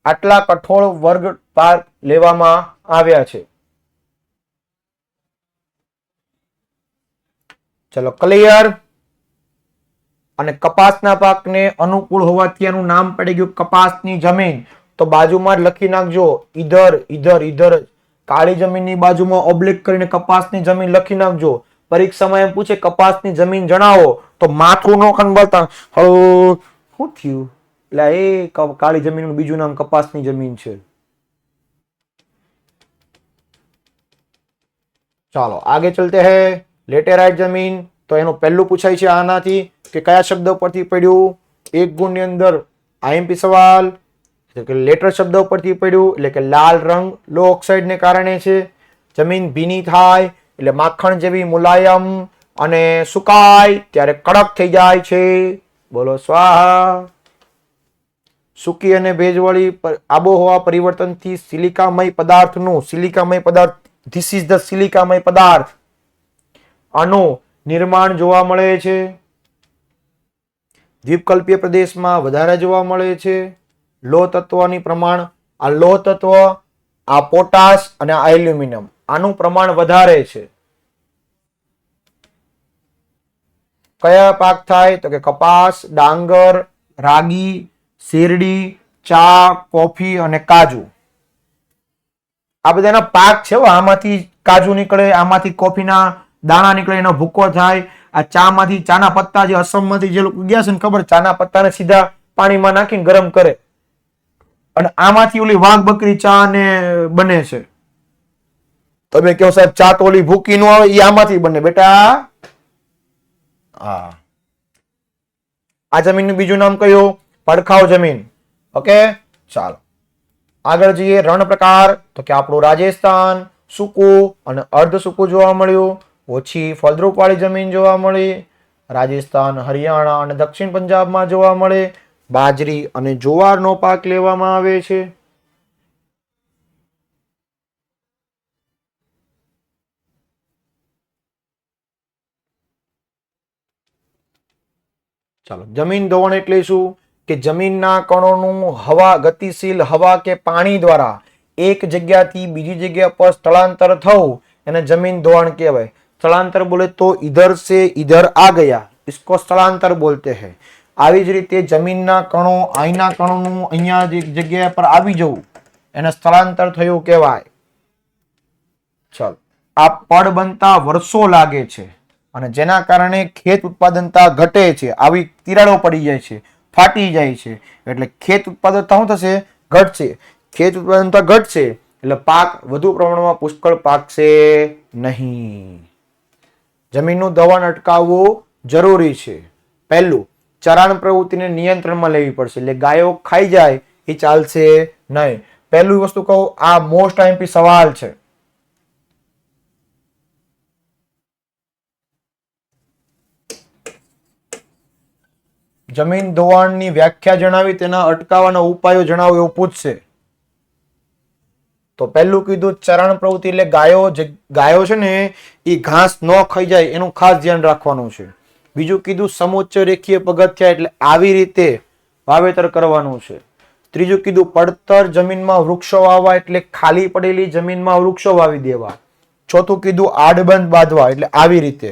આટલા કઠોળ વર્ગ પાક લેવામાં આવ્યા છે. ચલો ક્લિયર. અને કપાસના પાકને અનુકૂળ હોવાથી એનું નામ પડી ગયું કપાસની જમીન. તો બાજુમાં જ લખી નાખજો ઈધર ઈધર ઈધર. કાળી જમીનની બાજુમાં ઓબ્લિક કરીને કપાસની જમીન લખી નાખજો. પરીક્ષામાં એમ પૂછે કપાસની જમીન જણાવો તો માથું નો ખંભળતા શું થયું એટલે એ કાળી જમીનનું બીજું નામ કપાસની જમીન છે. ચાલો આગે ચલતે હૈ. લેટેરાઇટ જમીન તો એનું પહેલું પૂછાય છે આનાથી કે કયા શબ્દ પરથી પડ્યું. એક ગુણની અંદર આઈએમપી સવાલ લેટર શબ્દ પરથી પડ્યું એટલે કે લાલ રંગ લો ઓક્સાઇડ ને કારણે છે. જમીન ભીની થાય એટલે માખણ જેવી મુલાયમ અને સુકાય ત્યારે કડક થઈ જાય છે. બોલો સ્વાહા. સૂકી અને ભેજવાળી આબોહવા પરિવર્તનથી સિલિકામય પદાર્થ ધીસ ઇઝ ધ સિલિકામય પદાર્થ આનું નિર્માણ જોવા મળે છે. દ્વીપકલ્પીય પ્રદેશમાં વધારે જોવા મળે છે. લોહ તત્વની પ્રમાણ આ લોહ તત્વ આ પોટાશ અને આ એલ્યુમિનિયમ આનું પ્રમાણ વધારે છે. કયા પાક થાય તો કે કપાસ, ડાંગર, રાગી, શેરડી, ચા, કોફી અને કાજુ. આ બધાના પાક છે. આમાંથી કાજુ નીકળે, આમાંથી કોફીના દાણા નીકળે, એનો ભૂકો થાય. આ ચા માંથી ચાના પત્તા જે અસમમાંથી જે લોકો ગયા છે ને ખબર, ચાના પત્તાને સીધા પાણીમાં નાખીને ગરમ કરે અને આમાંથી ઓલી વાઘ બકરી ચા ને બને છે. તમે કહો સાહેબ ચા તો ઓલી ભૂકી નો આવે, એ આમાંથી બને બેટા. હા, આ જમીનનું બીજું નામ કયું? પડખાવ જમીન. ઓકે, ચાલો આગળ જઈએ. રણ પ્રકાર તો કે આપણું રાજસ્થાન સૂકું અને અર્ધ સૂકું જોવા મળ્યું. ઓછી ફળદ્રુપ વાળી જમીન જોવા મળી. રાજસ્થાન, હરિયાણા અને દક્ષિણ પંજાબમાં જોવા મળે. બાજરી અને જુવારનો પાક લેવામાં આવે છે. ચાલો, જમીન ધોવાણ એટલે શું? કે જમીનના કણોનું ગતિશીલ હવા કે પાણી દ્વારા એક જગ્યાથી બીજી જગ્યા પર સ્થળાંતર થવું એને જમીન ધોવાણ કહેવાય. સ્થળાંતર બોલે તો इधर से इधर आ गया, इसको स्थलांतर बोलते हैं. આવી જ રીતે જમીનના કણો અહીંના કણોનું અહીંયા જગ્યા પર આવી જવું એને સ્થળાંતર થયું કહેવાય. ચાલો, આ પડ બનતા વર્ષો લાગે છે અને જેના કારણે ખેત ઉત્પાદનતા ઘટે છે. આવી તિરાડો પડી જાય છે, ફાટી જાય છે એટલે ખેત ઉત્પાદનતા શું થશે? ઘટશે. ખેત ઉત્પાદનતા ઘટશે એટલે પાક વધુ પ્રમાણમાં પુષ્કળ પાકશે નહીં. જમીનનું ધોવાણ અટકાવવું જરૂરી છે. પહેલું, ચરાણ પ્રવૃત્તિને નિયંત્રણમાં લેવી પડશે. એટલે ગાયો ખાઈ જાય એ ચાલશે નહીં. પહેલું વસ્તુ કહું, આ મોસ્ટ આઈએમપી સવાલ છે. જમીન ધોવાણની વ્યાખ્યા જણાવી, તેના અટકાવવાના ઉપાયો જણાવો એવું પૂછશે. તો પહેલું કીધું ચરણ પ્રવૃત્તિ એટલે ગાયો છે ને એ ઘાસ ન ખાઈ જાય એનું ખાસ ધ્યાન રાખવાનું છે. બીજું કીધું સમોચ્ચ રેખીય પગથિયા એટલે આવી રીતે વાવેતર કરવાનું છે. ત્રીજું કીધું પડતર જમીનમાં વૃક્ષો વાવવા એટલે ખાલી પડેલી જમીનમાં વૃક્ષો વાવી દેવા. ચોથું કીધું આડબંધ બાંધવા એટલે આવી રીતે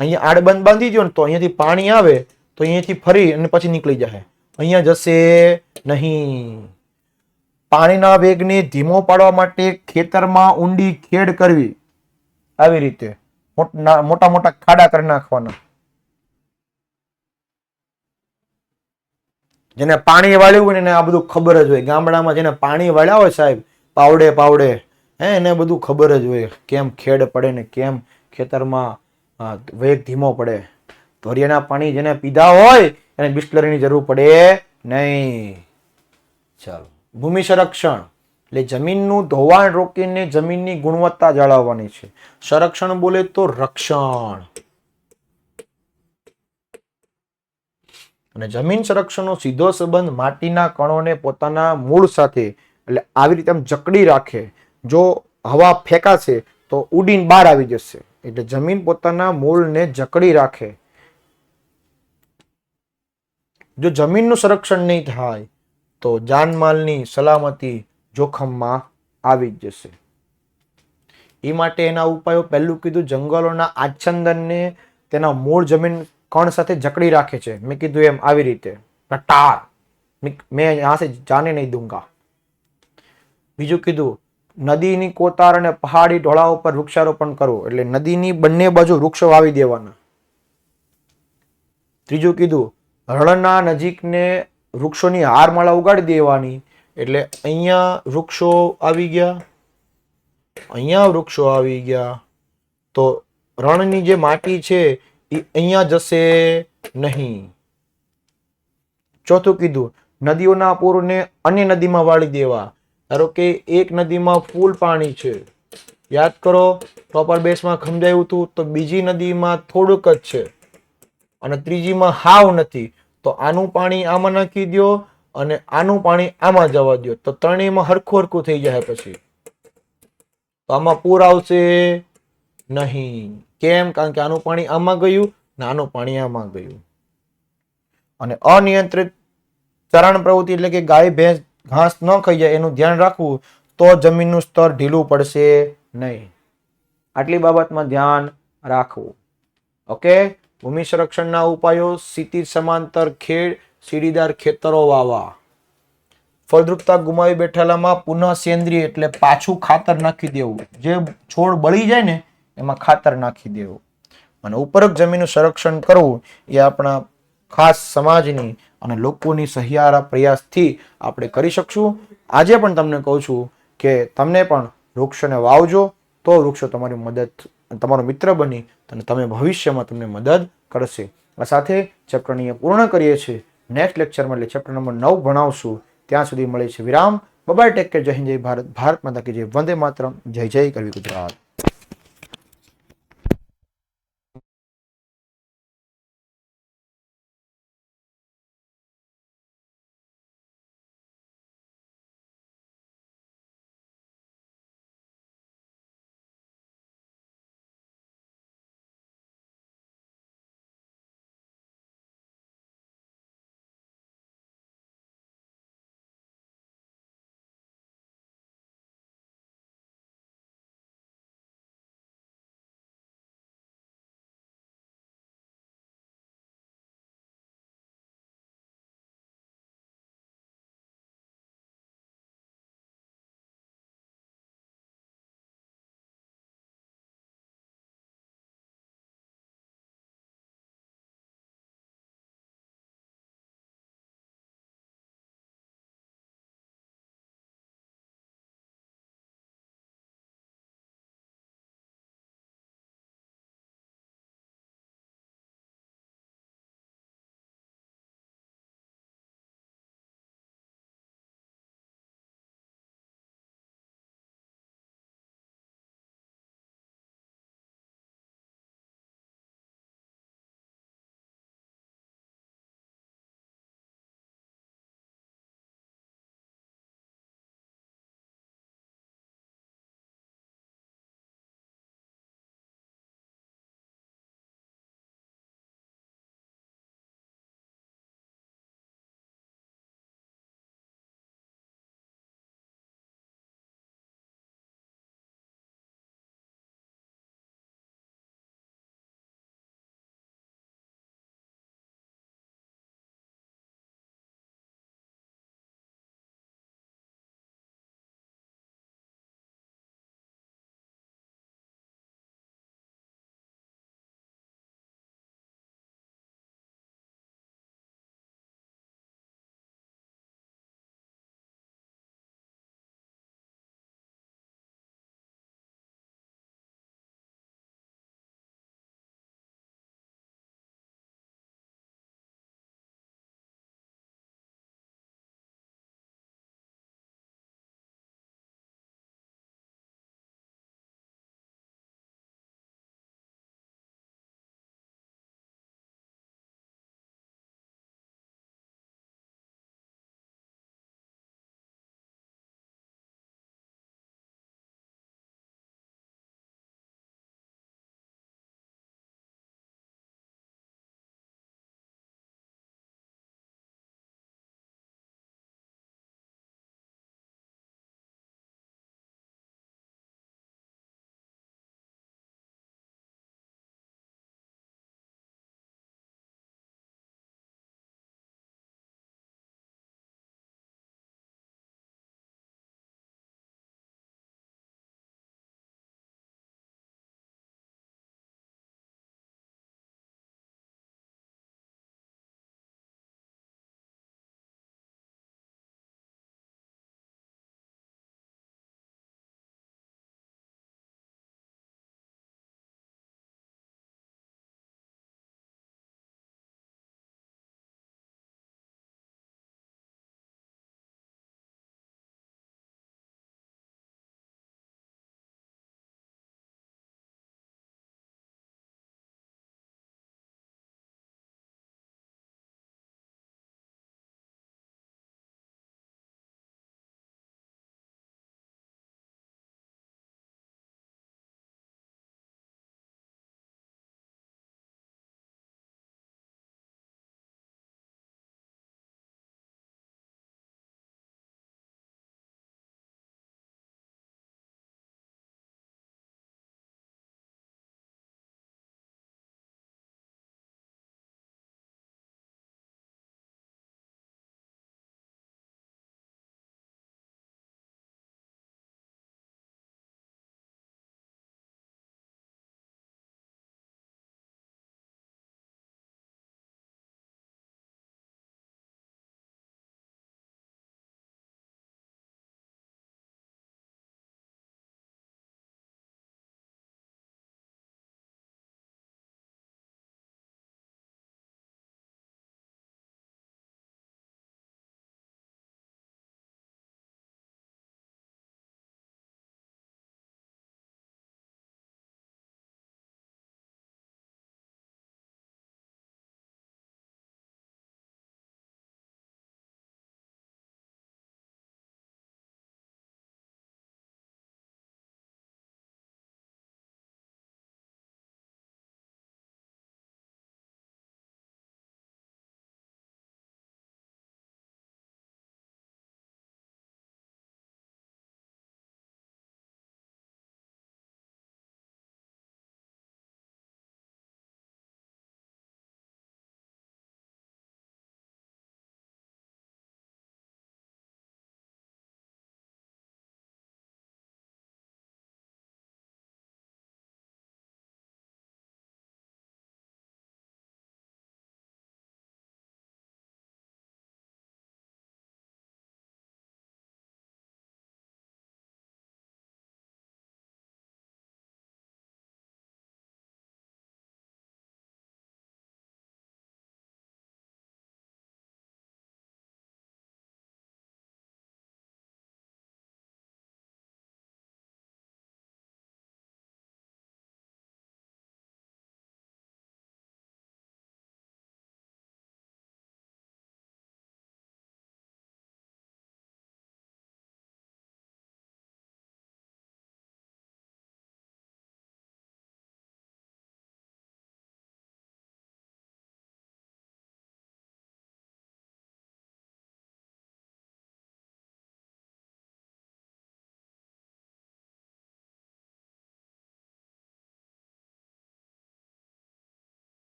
અહીંયા આડબંધ બાંધી દો ને તો અહીંયાથી પાણી આવે તો અહીંયાથી ફરી અને પછી નીકળી જાય, અહીંયા જશે નહીં. પાણીના વેગને ધીમો પાડવા માટે ખેતરમાં ઊંડી ખેડ કરવી. આવી રીતે મોટા મોટા ખાડા કરી નાખવાના. જેને પાણી વાળ્યું હોય ને આ બધું ખબર જ હોય. ગામડામાં જેને પાણી વાળ્યા હોય સાહેબ પાવડે એને બધું ખબર જ હોય કેમ ખેડ પડે ને કેમ ખેતરમાં વેગ ધીમો પડે. ધોરિયાના પાણી જેને પીધા હોય એને બિસ્લરીની જરૂર પડે નહીં. ચાલો, ભૂમિ સંરક્ષણ એટલે જમીનનું ધોવાણ રોકીને જમીનની ગુણવત્તા જાળવવાની છે. સંરક્ષણ બોલે તો રક્ષણ. અને જમીન સંરક્ષણનો સીધો સંબંધ માટીના કણોને પોતાના મૂળ સાથે એટલે આવી રીતે આમ જકડી રાખે. જો હવા ફેંકાશે તો ઉડીને બહાર આવી જશે. એટલે જમીન પોતાના મૂળને જકડી રાખે. જો જમીનનું સંરક્ષણ નહીં થાય તો જાનમાલની સલામતી જોખમમાં આવી જ જશે. એ માટે એના ઉપાયો પહેલું કીધું, જંગલોના આચ્છાદનને તેના મૂળ જમીન કણ સાથે જકડી રાખે છે. મેં કીધું એમ આવી રીતે ટાર, મેં યહાં સે જાને નહીં દૂંગા. બીજું કીધું નદીની કોતાર અને પહાડી ઢોળાવ પર વૃક્ષારોપણ કરવું, એટલે નદીની બંને બાજુ વૃક્ષો વાવી દેવાના. ત્રીજું કીધું રણના નજીકને વૃક્ષોની હારમાળા ઉગાડી દેવાની, એટલે અહીંયા વૃક્ષો આવી ગયા, અહીંયા વૃક્ષો આવી ગયા, તો રણની જે માટી છે એ અહીંયા જશે નહીં. ચોથું કીધું નદીઓના પૂરને અન્ય નદીમાં વાળી દેવા. ધારો કે એક નદીમાં ફૂલ પાણી છે, યાદ કરો ટોપર બેસમાં સમજાયું હતું, તો બીજી નદીમાં થોડુંક જ છે અને ત્રીજીમાં હાવ નથી, તો આનું પાણી આમાં નાખી દો અને આનું પાણી આમાં જવા દો, તો ત્રણેયમાં હરખું હરખું થઈ જાય. પછી તો આમાં પૂર આવશે નહીં. કેમ? કારણ કે આનું પાણી આમાં ગયું ને આનું પાણી આમાં ગયું. અને અનિયંત્રિત ચરણ પ્રવૃત્તિ એટલે કે ગાય ભેંસ ઘાસ ન ખાઈ જાય એનું ધ્યાન રાખવું, તો જમીનનું સ્તર ઢીલું પડશે નહીં. આટલી બાબતમાં ધ્યાન રાખવું. ઓકે. ભૂમિ સંરક્ષણના ઉપાયો, ક્ષિતિજ સમાંતર ખેડ, સીડીદાર ખેતરો વાવવા. ફળદ્રુપતા ગુમાવી બેઠેલામાં પુનઃ સેન્દ્રિય એટલે પાછું ખાતર નાખી દેવું. જે છોડ બળી જાય ને એમાં ખાતર નાખી દેવું. અને ઉપરોક્ત જમીનનું સંરક્ષણ કરવું એ આપણા ખાસ સમાજની અને લોકોની સહિયારા પ્રયાસથી આપણે કરી શકશું. આજે પણ તમને કહું છું કે તમને પણ વૃક્ષોને વાવજો, તો વૃક્ષો તમારી મદદ, તમારો મિત્ર બની અને તમે ભવિષ્યમાં તમને મદદ કરશે. આ સાથે ચેપ્ટર અહીંયા પૂર્ણ કરીએ છીએ. નેક્સ્ટ લેક્ચરમાં એટલે ચેપ્ટર નંબર 9 ભણાવશું. ત્યાં સુધી મળે છે વિરામ. Bye, take care. જય હિન્દ, જય ભારત. ભારત માતા કી જય. વંદે માતરમ. જય જય કરવી ગુજરાત.